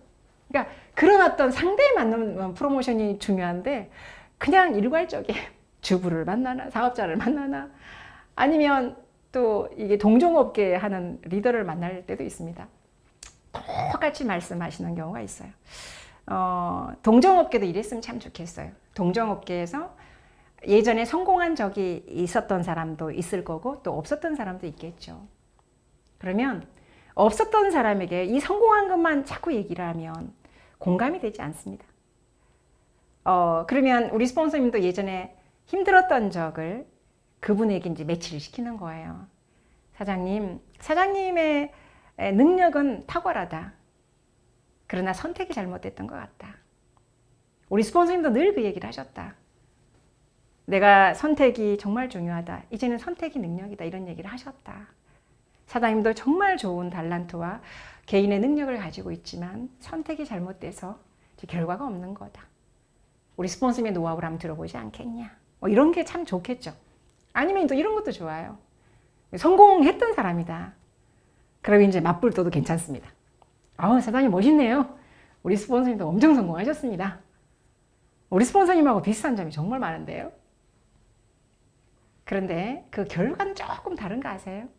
그러니까 그런 어떤 상대에 맞는 프로모션이 중요한데 그냥 일괄적이에요. 주부를 만나나 사업자를 만나나 아니면 또 이게 동종업계 하는 리더를 만날 때도 있습니다. 똑같이 말씀하시는 경우가 있어요. 동종업계도 이랬으면 참 좋겠어요. 동종업계에서 예전에 성공한 적이 있었던 사람도 있을 거고 또 없었던 사람도 있겠죠. 그러면 없었던 사람에게 이 성공한 것만 자꾸 얘기를 하면 공감이 되지 않습니다. 그러면 우리 스폰서님도 예전에 힘들었던 적을 그분에게 이제 매치를 시키는 거예요. 사장님의 능력은 탁월하다. 그러나 선택이 잘못됐던 것 같다. 우리 스폰서님도 늘 그 얘기를 하셨다. 내가 선택이 정말 중요하다. 이제는 선택이 능력이다. 이런 얘기를 하셨다. 사장님도 정말 좋은 달란트와 개인의 능력을 가지고 있지만 선택이 잘못돼서 결과가 없는 거다. 우리 스폰서님의 노하우를 한번 들어보지 않겠냐. 이런 게 참 좋겠죠. 아니면 또 이런 것도 좋아요. 성공했던 사람이다. 그러면 이제 맞불도도 괜찮습니다. 사장님 멋있네요. 우리 스폰서님도 엄청 성공하셨습니다. 우리 스폰서님하고 비슷한 점이 정말 많은데요. 그런데 그 결과는 조금 다른 거 아세요?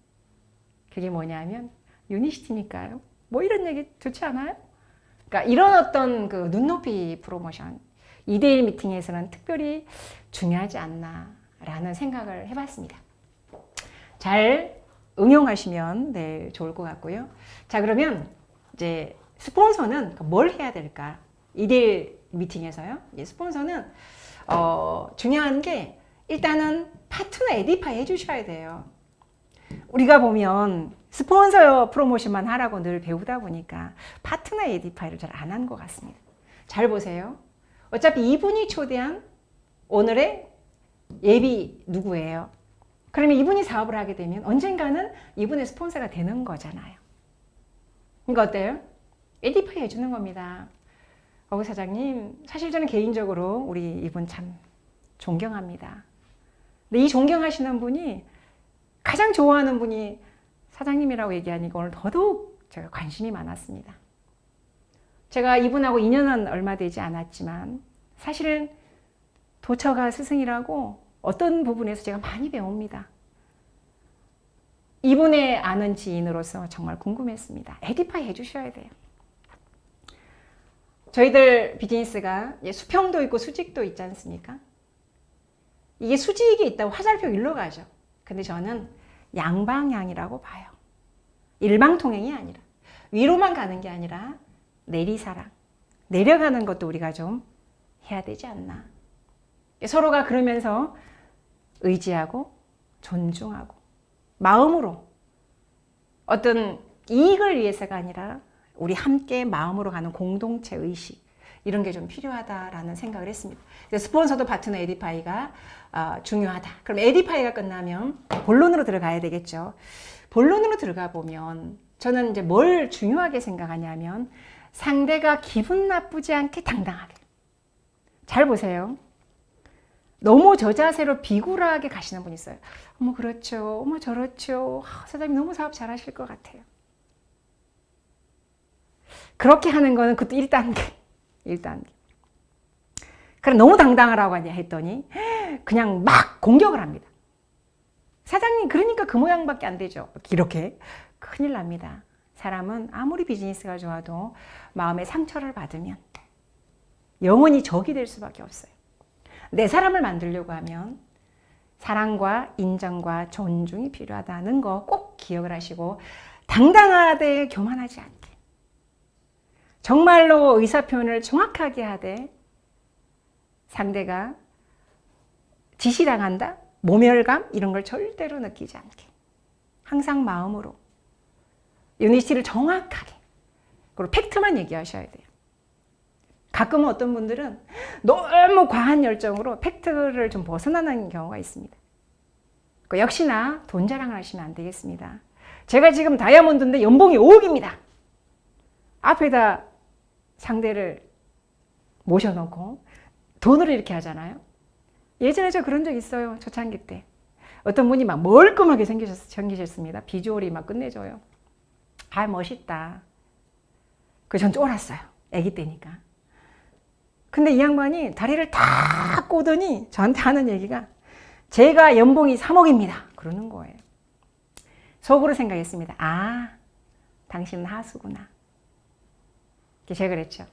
그게 뭐냐면 유니시티니까요. 뭐 이런 얘기 좋지 않아요? 그러니까 이런 어떤 그 눈높이 프로모션 2대1 미팅에서는 특별히 중요하지 않나라는 생각을 해봤습니다. 잘 응용하시면 좋을 것 같고요. 자, 그러면 이제 스폰서는 뭘 해야 될까? 1대1 미팅에서요. 스폰서는 중요한 게 일단은 파트너 에디파이 해주셔야 돼요. 우리가 보면 스폰서 프로모션만 하라고 늘 배우다 보니까 파트너 에디파이를 잘 안 한 것 같습니다. 잘 보세요. 어차피 이분이 초대한 오늘의 예비 누구예요? 그러면 이분이 사업을 하게 되면 언젠가는 이분의 스폰서가 되는 거잖아요. 그러니까 어때요? 에디파이 해주는 겁니다. 사장님, 사실 저는 개인적으로 우리 이분 참 존경합니다. 근데 이 존경하시는 분이 가장 좋아하는 분이 사장님이라고 얘기하니까 오늘 더더욱 제가 관심이 많았습니다. 제가 이분하고 인연은 얼마 되지 않았지만 사실은 도처가 스승이라고 어떤 부분에서 제가 많이 배웁니다. 이분의 아는 지인으로서 정말 궁금했습니다. 에디파이 해주셔야 돼요. 저희들 비즈니스가 수평도 있고 수직도 있지 않습니까? 이게 수직이 있다고 화살표 일로 가죠. 근데 저는 양방향이라고 봐요. 일방통행이 아니라 위로만 가는 게 아니라 내리사랑, 내려가는 것도 우리가 좀 해야 되지 않나. 서로가 그러면서 의지하고 존중하고 마음으로 어떤 이익을 위해서가 아니라 우리 함께 마음으로 가는 공동체 의식 이런 게 좀 필요하다라는 생각을 했습니다. 스폰서도 파트너 에디파이가 중요하다. 그럼 에디파이가 끝나면 본론으로 들어가야 되겠죠. 본론으로 들어가 보면 저는 이제 뭘 중요하게 생각하냐면 상대가 기분 나쁘지 않게 당당하게. 잘 보세요. 너무 저 자세로 비굴하게 가시는 분 있어요. 어머 그렇죠. 어머 저렇죠. 사장님 너무 사업 잘하실 것 같아요. 그렇게 하는 거는 그것도 1단계. 1단계. 그럼 너무 당당하라고 했더니 그냥 막 공격을 합니다. 사장님 그러니까 그 모양밖에 안 되죠. 이렇게 큰일 납니다. 사람은 아무리 비즈니스가 좋아도 마음에 상처를 받으면 영원히 적이 될 수밖에 없어요. 내 사람을 만들려고 하면 사랑과 인정과 존중이 필요하다는 거 꼭 기억을 하시고 당당하되 교만하지 않게 정말로 의사표현을 정확하게 하되 상대가 지시당한다? 모멸감? 이런 걸 절대로 느끼지 않게 항상 마음으로 유니티를 정확하게 그리고 팩트만 얘기하셔야 돼요. 가끔은 어떤 분들은 너무 과한 열정으로 팩트를 좀 벗어나는 경우가 있습니다. 역시나 돈 자랑을 하시면 안 되겠습니다. 제가 지금 다이아몬드인데 연봉이 5억입니다. 앞에다 상대를 모셔놓고 돈으로 이렇게 하잖아요. 예전에 저 그런 적 있어요. 초창기 때. 어떤 분이 막 멀끔하게 생기셨습니다. 비주얼이 막 끝내줘요. 아 멋있다. 전 쫄았어요. 아기 때니까. 근데 이 양반이 다리를 다 꼬더니 저한테 하는 얘기가 제가 연봉이 3억입니다. 그러는 거예요. 속으로 생각했습니다. 아, 당신은 하수구나. 제가 그랬죠.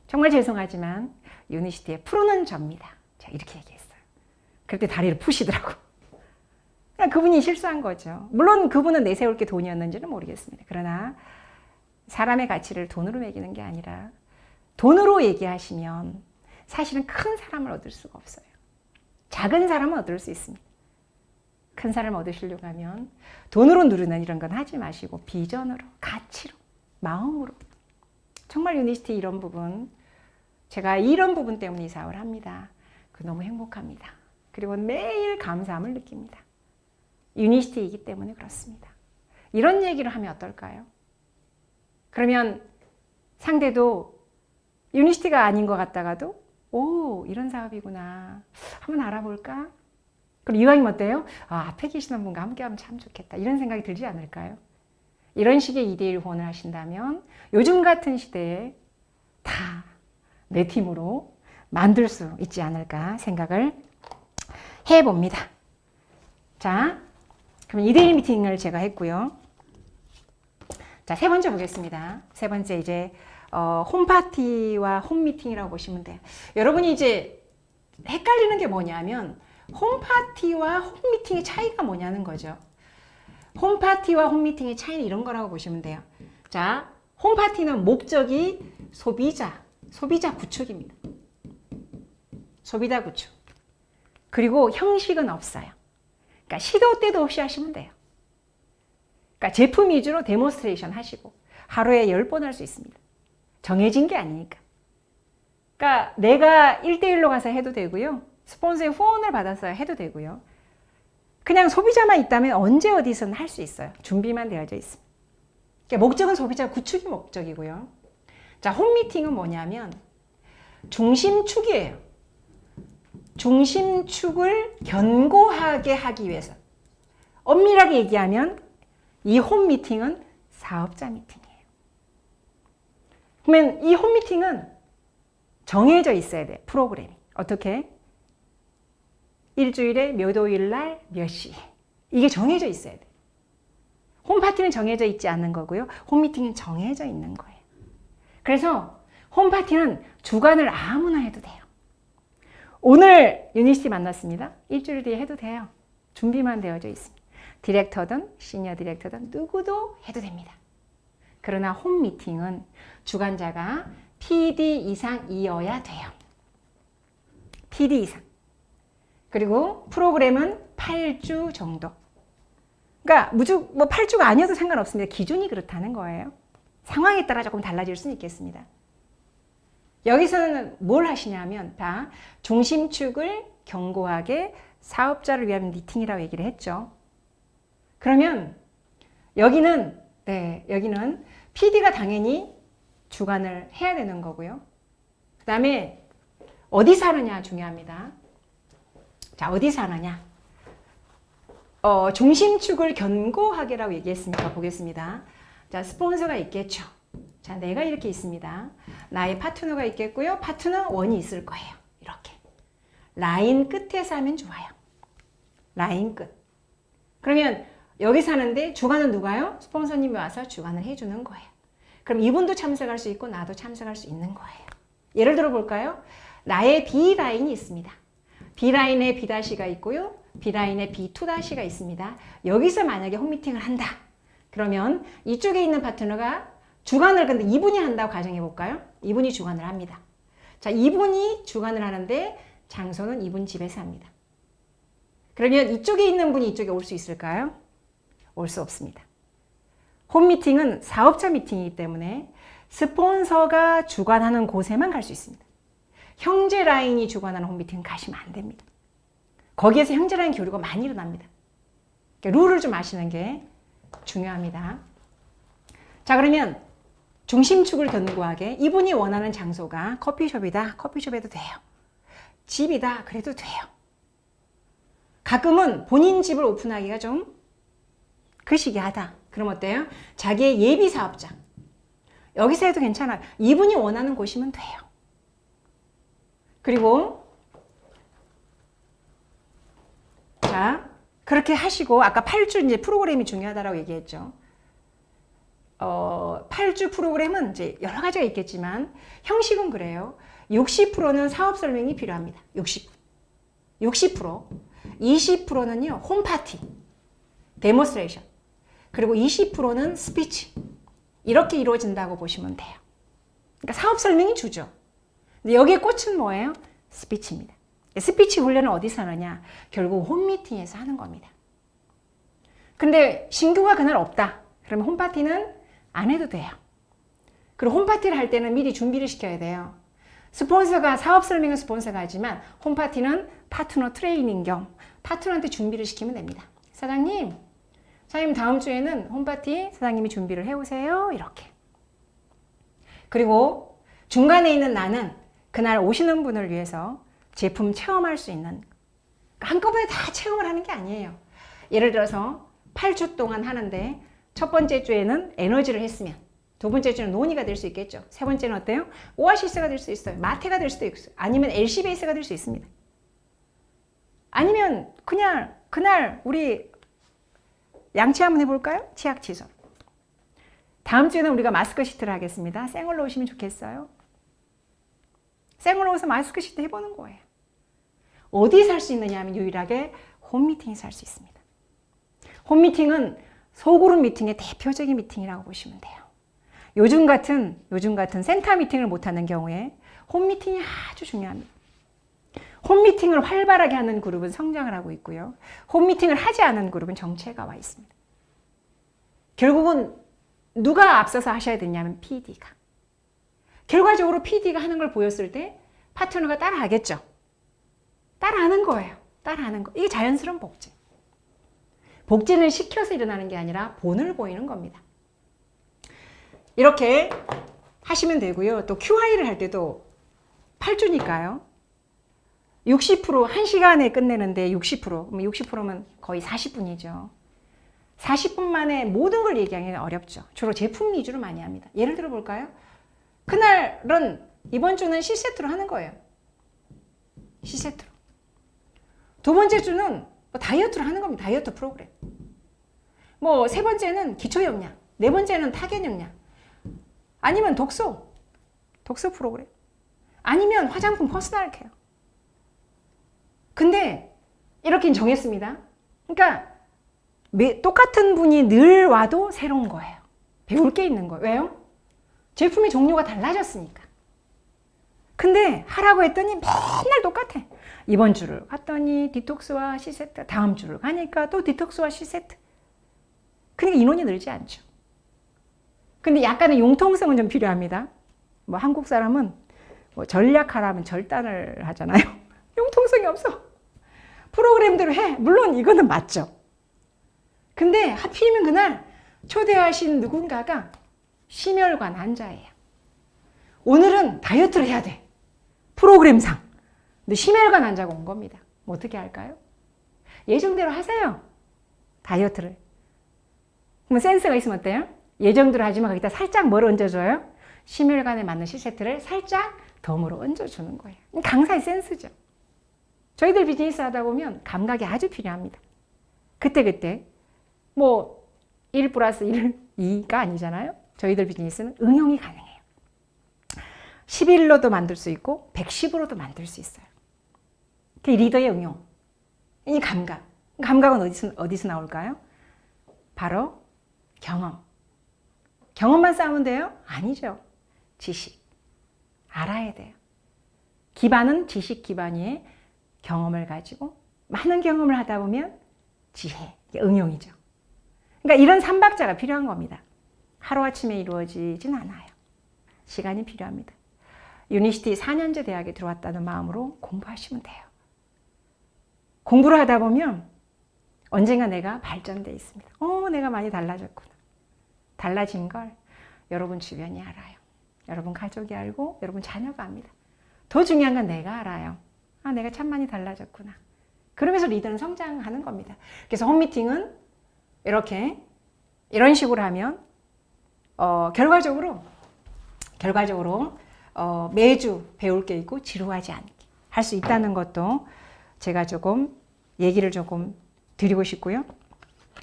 정말 죄송하지만 유니시티의 프로는 접니다. 제가 이렇게 얘기했어요. 그럴 때 다리를 푸시더라고. 그냥 그분이 실수한 거죠. 물론 그분은 내세울 게 돈이었는지는 모르겠습니다. 그러나 사람의 가치를 돈으로 매기는 게 아니라 돈으로 얘기하시면 사실은 큰 사람을 얻을 수가 없어요. 작은 사람은 얻을 수 있습니다. 큰 사람 얻으시려고 하면 돈으로 누르는 이런 건 하지 마시고 비전으로, 가치로, 마음으로. 정말 유니시티 이런 부분, 제가 이런 부분 때문에 이 사업을 합니다. 너무 행복합니다. 그리고 매일 감사함을 느낍니다. 유니시티이기 때문에 그렇습니다. 이런 얘기를 하면 어떨까요? 그러면 상대도 유니시티가 아닌 것 같다가도 오 이런 사업이구나 한번 알아볼까? 그럼 이왕이면 어때요? 앞에 계시는 분과 함께하면 참 좋겠다 이런 생각이 들지 않을까요? 이런 식의 2대1 후원을 하신다면 요즘 같은 시대에 다 내 팀으로 만들 수 있지 않을까 생각을 해봅니다. 자, 그럼 2대1 미팅을 제가 했고요. 자, 세 번째 보겠습니다. 세 번째 이제 홈파티와 홈미팅이라고 보시면 돼요. 여러분이 이제 헷갈리는 게 뭐냐면 홈파티와 홈미팅의 차이가 뭐냐는 거죠. 홈파티와 홈미팅의 차이는 이런 거라고 보시면 돼요. 자, 홈파티는 목적이 소비자 구축입니다. 소비자 구축. 그리고 형식은 없어요. 그러니까 시도 때도 없이 하시면 돼요. 그러니까 제품 위주로 데모스트레이션 하시고 하루에 10번 할 수 있습니다. 정해진 게 아니니까. 그러니까 내가 1대1로 가서 해도 되고요. 스폰서의 후원을 받아서 해도 되고요. 그냥 소비자만 있다면 언제 어디서는 할 수 있어요. 준비만 되어져 있습니다. 그러니까 목적은 소비자 구축이 목적이고요. 자, 홈미팅은 뭐냐면 중심축이에요. 중심축을 견고하게 하기 위해서. 엄밀하게 얘기하면 이 홈미팅은 사업자 미팅이에요. 그러면 이 홈미팅은 정해져 있어야 돼. 프로그램이. 어떻게? 일주일에 몇 호일 날 몇 시. 이게 정해져 있어야 돼. 홈파티는 정해져 있지 않는 거고요. 홈미팅은 정해져 있는 거예요. 그래서 홈파티는 주간을 아무나 해도 돼요. 오늘 유니시티 만났습니다. 일주일 뒤에 해도 돼요. 준비만 되어져 있습니다. 디렉터든 시니어 디렉터든 누구도 해도 됩니다. 그러나 홈미팅은 주관자가 PD 이상이어야 돼요. PD 이상. 그리고 프로그램은 8주 정도. 그러니까 무조건 뭐 8주가 아니어도 상관없습니다. 기준이 그렇다는 거예요. 상황에 따라 조금 달라질 수는 있겠습니다. 여기서는 뭘 하시냐면 다 중심축을 견고하게 사업자를 위한 미팅이라고 얘기를 했죠. 그러면 여기는 PD가 당연히 주관을 해야 되는 거고요. 그 다음에 어디서 하느냐 중요합니다. 자, 어디서 하느냐? 중심축을 견고하게라고 얘기했으니까 보겠습니다. 자, 스폰서가 있겠죠. 자, 내가 이렇게 있습니다. 나의 파트너가 있겠고요. 파트너 1이 있을 거예요. 이렇게. 라인 끝에서 하면 좋아요. 라인 끝. 그러면 여기서 하는데 주관은 누가요? 스폰서님이 와서 주관을 해주는 거예요. 그럼 이분도 참석할 수 있고 나도 참석할 수 있는 거예요. 예를 들어 볼까요? 나의 B라인이 있습니다. B라인에 B-가 있고요. B라인에 B2-가 있습니다. 여기서 만약에 홈미팅을 한다. 그러면 이쪽에 있는 파트너가 주관을 근데 이분이 한다고 가정해 볼까요? 이분이 주관을 합니다. 자, 이분이 주관을 하는데 장소는 이분 집에서 합니다. 그러면 이쪽에 있는 분이 이쪽에 올 수 있을까요? 올 수 없습니다. 홈미팅은 사업자 미팅이기 때문에 스폰서가 주관하는 곳에만 갈 수 있습니다. 형제 라인이 주관하는 홈미팅 가시면 안 됩니다. 거기에서 형제 라인 교류가 많이 일어납니다. 그러니까 룰을 좀 아시는 게 중요합니다. 자, 그러면 중심축을 견고하게 이분이 원하는 장소가 커피숍이다. 커피숍에도 돼요. 집이다. 그래도 돼요. 가끔은 본인 집을 오픈하기가 좀 거시기하다. 그럼 어때요? 자기의 예비 사업자. 여기서 해도 괜찮아요. 이분이 원하는 곳이면 돼요. 그리고 자, 그렇게 하시고 아까 8주 이제 프로그램이 중요하다라고 얘기했죠. 8주 프로그램은 이제 여러 가지가 있겠지만 형식은 그래요. 60%는 사업 설명이 필요합니다. 60%. 20%는요. 홈파티, 데모스트레이션. 그리고 20%는 스피치. 이렇게 이루어진다고 보시면 돼요. 그러니까 사업 설명이 주죠. 근데 여기에 꽃은 뭐예요? 스피치입니다. 스피치 훈련을 어디서 하느냐? 결국 홈미팅에서 하는 겁니다. 근데 신규가 그날 없다. 그러면 홈파티는 안 해도 돼요. 그리고 홈파티를 할 때는 미리 준비를 시켜야 돼요. 스폰서가 사업 설명은 스폰서가 하지만 홈파티는 파트너 트레이닝 겸 파트너한테 준비를 시키면 됩니다. 사장님 다음 주에는 홈파티 사장님이 준비를 해오세요. 이렇게. 그리고 중간에 있는 나는 그날 오시는 분을 위해서 제품 체험할 수 있는, 한꺼번에 다 체험을 하는 게 아니에요. 예를 들어서 8주 동안 하는데 첫 번째 주에는 에너지를 했으면 두 번째 주는 노니가 될 수 있겠죠. 세 번째는 어때요? 오아시스가 될 수 있어요. 마테가 될 수도 있어요. 아니면 LC베이스가 될 수 있습니다. 아니면 그냥 그날 우리 양치 한번 해볼까요? 치약 칫솔. 다음 주에는 우리가 마스크 시트를 하겠습니다. 생얼로 오시면 좋겠어요. 생얼로 오서 마스크 시트 해보는 거예요. 어디서 할 수 있느냐 하면 유일하게 홈미팅에서 할 수 있습니다. 홈미팅은 소그룹 미팅의 대표적인 미팅이라고 보시면 돼요. 요즘 같은 센터 미팅을 못하는 경우에 홈 미팅이 아주 중요합니다. 홈 미팅을 활발하게 하는 그룹은 성장을 하고 있고요. 홈 미팅을 하지 않은 그룹은 정체가 와 있습니다. 결국은 누가 앞서서 하셔야 되냐면 PD가. 결과적으로 PD가 하는 걸 보였을 때 파트너가 따라하겠죠. 따라하는 거예요. 따라하는 거. 이게 자연스러운 복지. 복지는 시켜서 일어나는 게 아니라 본을 보이는 겁니다. 이렇게 하시면 되고요. 또 QI를 할 때도 8주니까요. 60% 1시간에 끝내는데 60%면 거의 40분이죠. 40분 만에 모든 걸 얘기하기는 어렵죠. 주로 제품 위주로 많이 합니다. 예를 들어 볼까요? 그날은 이번 주는 C세트로 하는 거예요. C세트로. 두 번째 주는 다이어트로 하는 겁니다. 다이어트 프로그램. 세 번째는 기초 역량. 네 번째는 타겟 역량. 아니면 독서 프로그램. 아니면 화장품 퍼스널 케어. 근데 이렇게 정했습니다. 그러니까 똑같은 분이 늘 와도 새로운 거예요. 배울 게 있는 거예요. 왜요? 제품의 종류가 달라졌으니까. 근데 하라고 했더니 맨날 똑같아. 이번 주를 갔더니 디톡스와 C세트, 다음 주를 가니까 또 디톡스와 C세트. 그러니까 인원이 늘지 않죠. 근데 약간의 융통성은 좀 필요합니다. 한국 사람은 전략하라면 절단을 하잖아요. 융통성이 없어. 프로그램대로 해. 물론 이거는 맞죠. 근데 하필이면 그날 초대하신 누군가가 심혈관 환자예요. 오늘은 다이어트를 해야 돼. 프로그램상. 근데 심혈관 환자가 온 겁니다. 어떻게 할까요? 예정대로 하세요. 다이어트를. 그러면 센스가 있으면 어때요? 예정대로 하지만 거기다 살짝 뭘 얹어줘요? 심혈관에 맞는 C세트를 살짝 덤으로 얹어주는 거예요. 강사의 센스죠. 저희들 비즈니스 하다 보면 감각이 아주 필요합니다. 그때 1 플러스 1, 2가 아니잖아요. 저희들 비즈니스는 응용이 가능해요. 11로도 만들 수 있고 110으로도 만들 수 있어요. 그게 리더의 응용. 이 감각. 감각은 어디서 나올까요? 바로 경험. 경험만 쌓으면 돼요? 아니죠. 지식. 알아야 돼요. 기반은 지식 기반위에 경험을 가지고 많은 경험을 하다 보면 지혜, 응용이죠. 그러니까 이런 삼박자가 필요한 겁니다. 하루아침에 이루어지진 않아요. 시간이 필요합니다. 유니시티 4년제 대학에 들어왔다는 마음으로 공부하시면 돼요. 공부를 하다 보면 언젠가 내가 발전돼 있습니다. 내가 많이 달라졌구나. 달라진 걸 여러분 주변이 알아요. 여러분 가족이 알고 여러분 자녀가 압니다. 더 중요한 건 내가 알아요. 내가 참 많이 달라졌구나. 그러면서 리더는 성장하는 겁니다. 그래서 홈미팅은 이런 식으로 하면 결과적으로 매주 배울 게 있고 지루하지 않게 할 수 있다는 것도 제가 조금 얘기를 조금 드리고 싶고요.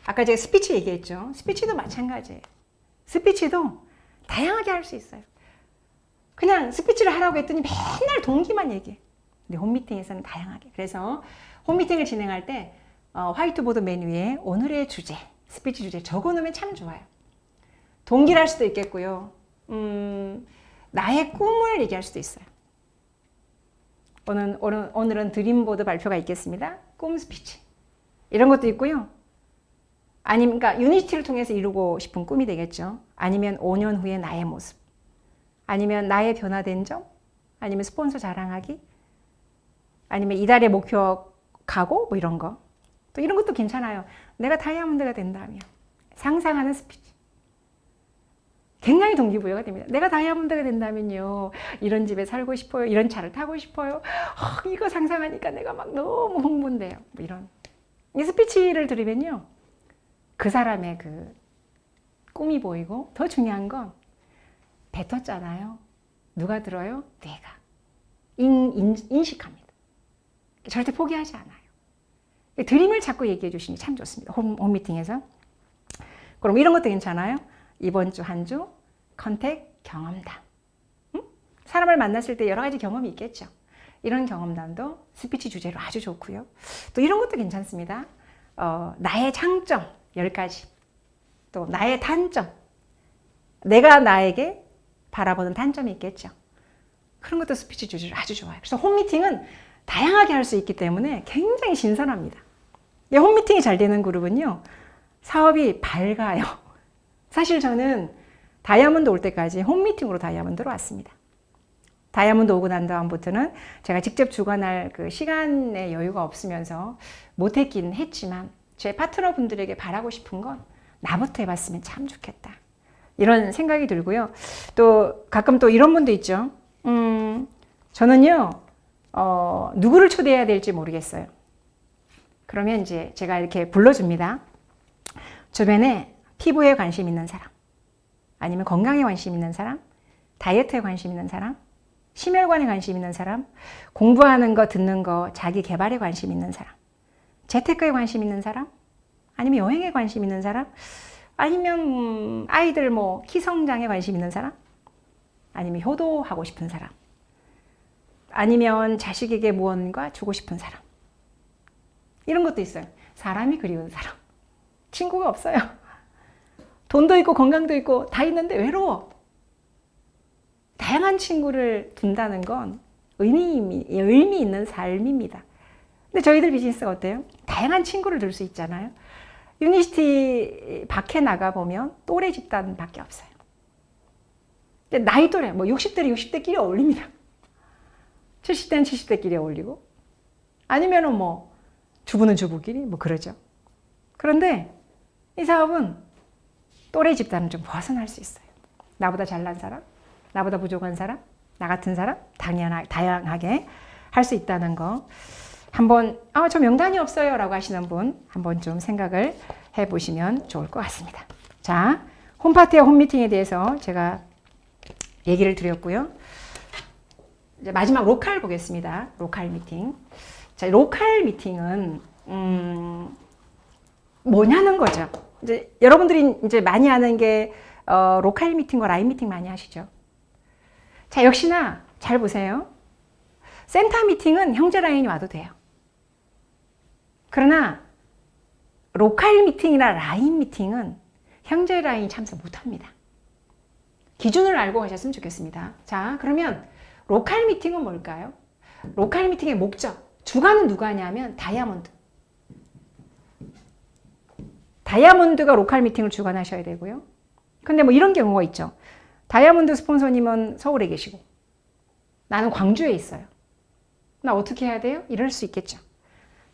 아까 제가 스피치 얘기했죠. 스피치도 마찬가지예요. 스피치도 다양하게 할 수 있어요. 그냥 스피치를 하라고 했더니 맨날 동기만 얘기해. 근데 홈미팅에서는 다양하게. 그래서 홈미팅을 진행할 때 화이트보드 맨 위에 오늘의 주제, 스피치 주제 적어놓으면 참 좋아요. 동기를 할 수도 있겠고요. 나의 꿈을 얘기할 수도 있어요. 오늘은 드림보드 발표가 있겠습니다. 꿈 스피치. 이런 것도 있고요. 아니면 그러니까 유니티를 통해서 이루고 싶은 꿈이 되겠죠. 아니면 5년 후의 나의 모습. 아니면 나의 변화된 점. 아니면 스폰서 자랑하기. 아니면 이달의 목표 가고 이런 거. 또 이런 것도 괜찮아요. 내가 다이아몬드가 된다면. 상상하는 스피치. 굉장히 동기부여가 됩니다. 내가 다이아몬드가 된다면요. 이런 집에 살고 싶어요. 이런 차를 타고 싶어요. 이거 상상하니까 내가 막 너무 흥분돼요. 이런. 이 스피치를 들으면요. 그 사람의 그 꿈이 보이고 더 중요한 건 뱉었잖아요. 누가 들어요? 내가. 인식합니다. 절대 포기하지 않아요. 드림을 자꾸 얘기해 주시니 참 좋습니다. 홈미팅에서. 그럼 이런 것도 괜찮아요. 이번 주 한 주 컨택 경험담. 사람을 만났을 때 여러 가지 경험이 있겠죠. 이런 경험담도 스피치 주제로 아주 좋고요. 또 이런 것도 괜찮습니다. 나의 장점 10가지. 또 나의 단점 내가 나에게 바라보는 단점이 있겠죠. 그런 것도 스피치 주제로 아주 좋아요. 그래서 홈미팅은 다양하게 할 수 있기 때문에 굉장히 신선합니다. 홈미팅이 잘 되는 그룹은요, 사업이 밝아요. 사실 저는 다이아몬드 올 때까지 홈미팅으로 다이아몬드로 왔습니다. 다이아몬드 오고 난 다음부터는 제가 직접 주관할 그 시간의 여유가 없으면서 못했긴 했지만 제 파트너분들에게 바라고 싶은 건 나부터 해봤으면 참 좋겠다. 이런 생각이 들고요. 또 가끔 또 이런 분도 있죠. 저는요, 누구를 초대해야 될지 모르겠어요. 그러면 이제 제가 이렇게 불러줍니다. 주변에 피부에 관심 있는 사람, 아니면 건강에 관심 있는 사람, 다이어트에 관심 있는 사람, 심혈관에 관심 있는 사람, 공부하는 거, 듣는 거, 자기 개발에 관심 있는 사람, 재테크에 관심 있는 사람, 아니면 여행에 관심 있는 사람, 아니면 아이들 뭐 키성장에 관심 있는 사람, 아니면 효도하고 싶은 사람, 아니면 자식에게 무언가 주고 싶은 사람, 이런 것도 있어요. 사람이 그리운 사람. 친구가 없어요. 돈도 있고 건강도 있고 다 있는데 외로워. 다양한 친구를 둔다는 건 의미 있는 삶입니다. 근데 저희들 비즈니스가 어때요? 다양한 친구를 둘 수 있잖아요. 유니시티 밖에 나가보면 또래 집단밖에 없어요. 근데 나이 또래, 뭐 60대는 60대끼리 어울립니다. 70대는 70대끼리 어울리고, 아니면은 뭐 주부는 주부끼리 뭐 그러죠. 그런데 이 사업은 또래 집단을 좀 벗어날 수 있어요. 나보다 잘난 사람, 나보다 부족한 사람, 나 같은 사람, 다양하게 할 수 있다는 거. 한번 저 명단이 없어요 라고 하시는 분 한번 좀 생각을 해보시면 좋을 것 같습니다. 자, 홈파티와 홈미팅에 대해서 제가 얘기를 드렸고요. 이제 마지막 로컬 보겠습니다. 로컬 미팅. 자, 로컬 미팅은 뭐냐는 거죠. 이제 여러분들이 이제 많이 하는 게 로컬 미팅과 라인 미팅 많이 하시죠. 자, 역시나 잘 보세요. 센터 미팅은 형제 라인이 와도 돼요. 그러나 로컬 미팅이나 라인 미팅은 형제 라인이 참석 못합니다. 기준을 알고 가셨으면 좋겠습니다. 자, 그러면 로컬 미팅은 뭘까요? 로컬 미팅의 목적, 주관은 누가 하냐면 다이아몬드. 다이아몬드가 로컬 미팅을 주관하셔야 되고요. 근데 뭐 이런 경우가 있죠. 다이아몬드 스폰서님은 서울에 계시고 나는 광주에 있어요. 나 어떻게 해야 돼요? 이럴 수 있겠죠.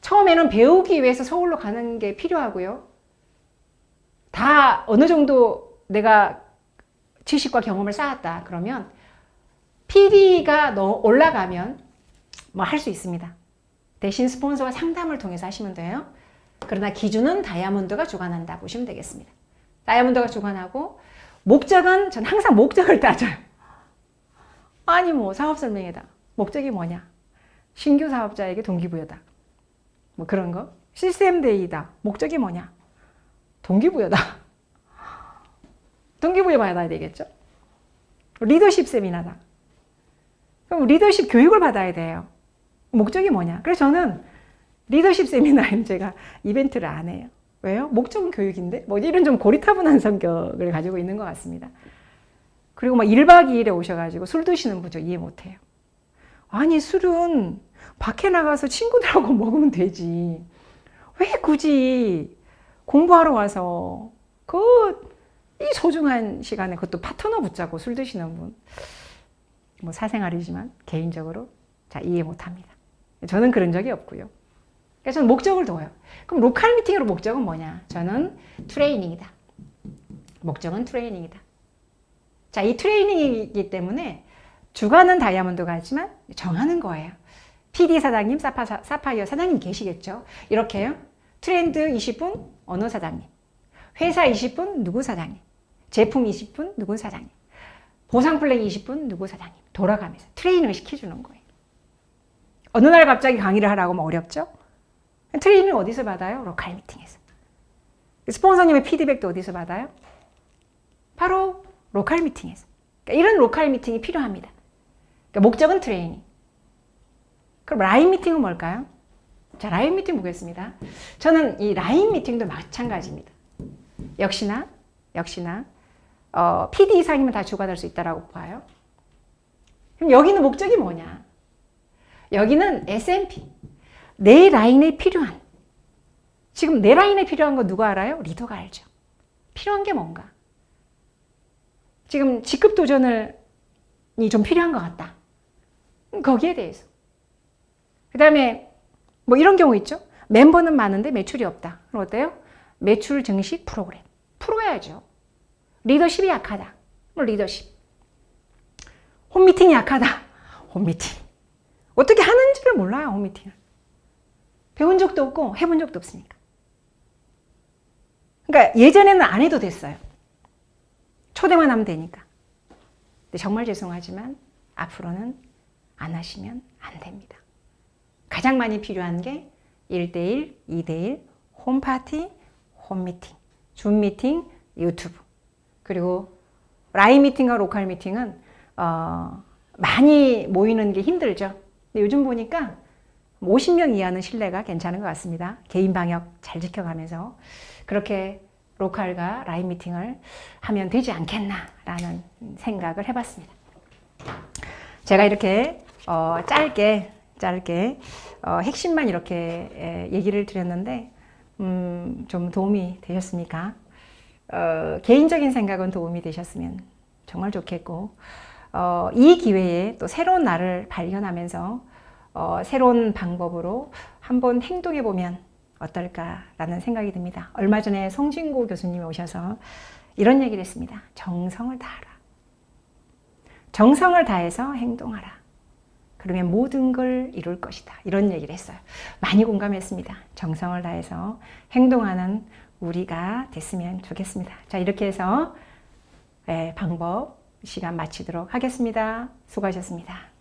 처음에는 배우기 위해서 서울로 가는 게 필요하고요. 다 어느 정도 내가 지식과 경험을 쌓았다. 그러면 PD가 올라가면 뭐 할 수 있습니다. 대신 스폰서와 상담을 통해서 하시면 돼요. 그러나 기준은 다이아몬드가 주관한다 보시면 되겠습니다. 다이아몬드가 주관하고 목적은 전 항상 목적을 따져요. 아니 뭐 사업 설명회다. 목적이 뭐냐? 신규 사업자에게 동기부여다. 뭐 그런 거. 시스템 데이다. 목적이 뭐냐? 동기부여다. 동기부여 받아야 되겠죠? 리더십 세미나다. 그럼 리더십 교육을 받아야 돼요. 목적이 뭐냐? 그래서 저는 리더십 세미나에는 제가 이벤트를 안 해요. 왜요? 목적은 교육인데? 뭐 이런 좀 고리타분한 성격을 가지고 있는 것 같습니다. 그리고 막 1박 2일에 오셔가지고 술 드시는 분 저 이해 못해요. 아니 술은 밖에 나가서 친구들하고 먹으면 되지. 왜 굳이 공부하러 와서 이 소중한 시간에 그것도 파트너 붙잡고 술 드시는 분. 뭐 사생활이지만 개인적으로 자 이해 못합니다. 저는 그런 적이 없고요. 그래서 저는 목적을 둬요. 그럼 로컬 미팅으로 목적은 뭐냐? 저는 트레이닝이다. 목적은 트레이닝이다. 자, 이 트레이닝이기 때문에 주관은 다이아몬드가 하지만 정하는 거예요. PD 사장님, 사파이어 사장님 계시겠죠? 이렇게요. 트렌드 20분 어느 사장님, 회사 20분 누구 사장님, 제품 20분 누구 사장님, 보상 플랜 20분 누구 사장님 돌아가면서 트레이닝을 시켜주는 거예요. 어느 날 갑자기 강의를 하라고 하면 어렵죠? 트레이닝을 어디서 받아요? 로컬 미팅에서. 스폰서님의 피드백도 어디서 받아요? 바로 로컬 미팅에서. 그러니까 이런 로컬 미팅이 필요합니다. 그러니까 목적은 트레이닝. 그럼 라인 미팅은 뭘까요? 자, 라인 미팅 보겠습니다. 저는 이 라인 미팅도 마찬가지입니다. 역시나 PD 이상이면 다 주가 될 수 있다라고 봐요. 그럼 여기는 목적이 뭐냐? 여기는 S&P. 내 라인에 필요한. 지금 내 라인에 필요한 거 누가 알아요? 리더가 알죠. 필요한 게 뭔가? 지금 직급 도전이 좀 필요한 것 같다. 거기에 대해서. 그 다음에 뭐 이런 경우 있죠. 멤버는 많은데 매출이 없다. 그럼 어때요? 매출 증식 프로그램. 풀어야죠. 리더십이 약하다. 리더십. 홈미팅이 약하다. 홈미팅. 어떻게 하는지를 몰라요. 홈미팅을. 배운 적도 없고 해본 적도 없으니까. 그러니까 예전에는 안 해도 됐어요. 초대만 하면 되니까. 근데 정말 죄송하지만 앞으로는 안 하시면 안 됩니다. 가장 많이 필요한 게 1대1, 2대1, 홈파티, 홈미팅, 줌미팅, 유튜브. 그리고 라인 미팅과 로컬 미팅은 많이 모이는 게 힘들죠. 근데 요즘 보니까 50명 이하는 신뢰가 괜찮은 것 같습니다. 개인 방역 잘 지켜가면서 그렇게 로컬과 라인 미팅을 하면 되지 않겠나라는 생각을 해봤습니다. 제가 이렇게 짧게 핵심만 이렇게 얘기를 드렸는데 좀 도움이 되셨습니까? 개인적인 생각은 도움이 되셨으면 정말 좋겠고 이 기회에 또 새로운 나를 발견하면서 새로운 방법으로 한번 행동해보면 어떨까라는 생각이 듭니다. 얼마 전에 송진구 교수님이 오셔서 이런 얘기를 했습니다. 정성을 다하라. 정성을 다해서 행동하라. 그러면 모든 걸 이룰 것이다. 이런 얘기를 했어요. 많이 공감했습니다. 정성을 다해서 행동하는 우리가 됐으면 좋겠습니다. 자, 이렇게 해서 방법 시간 마치도록 하겠습니다. 수고하셨습니다.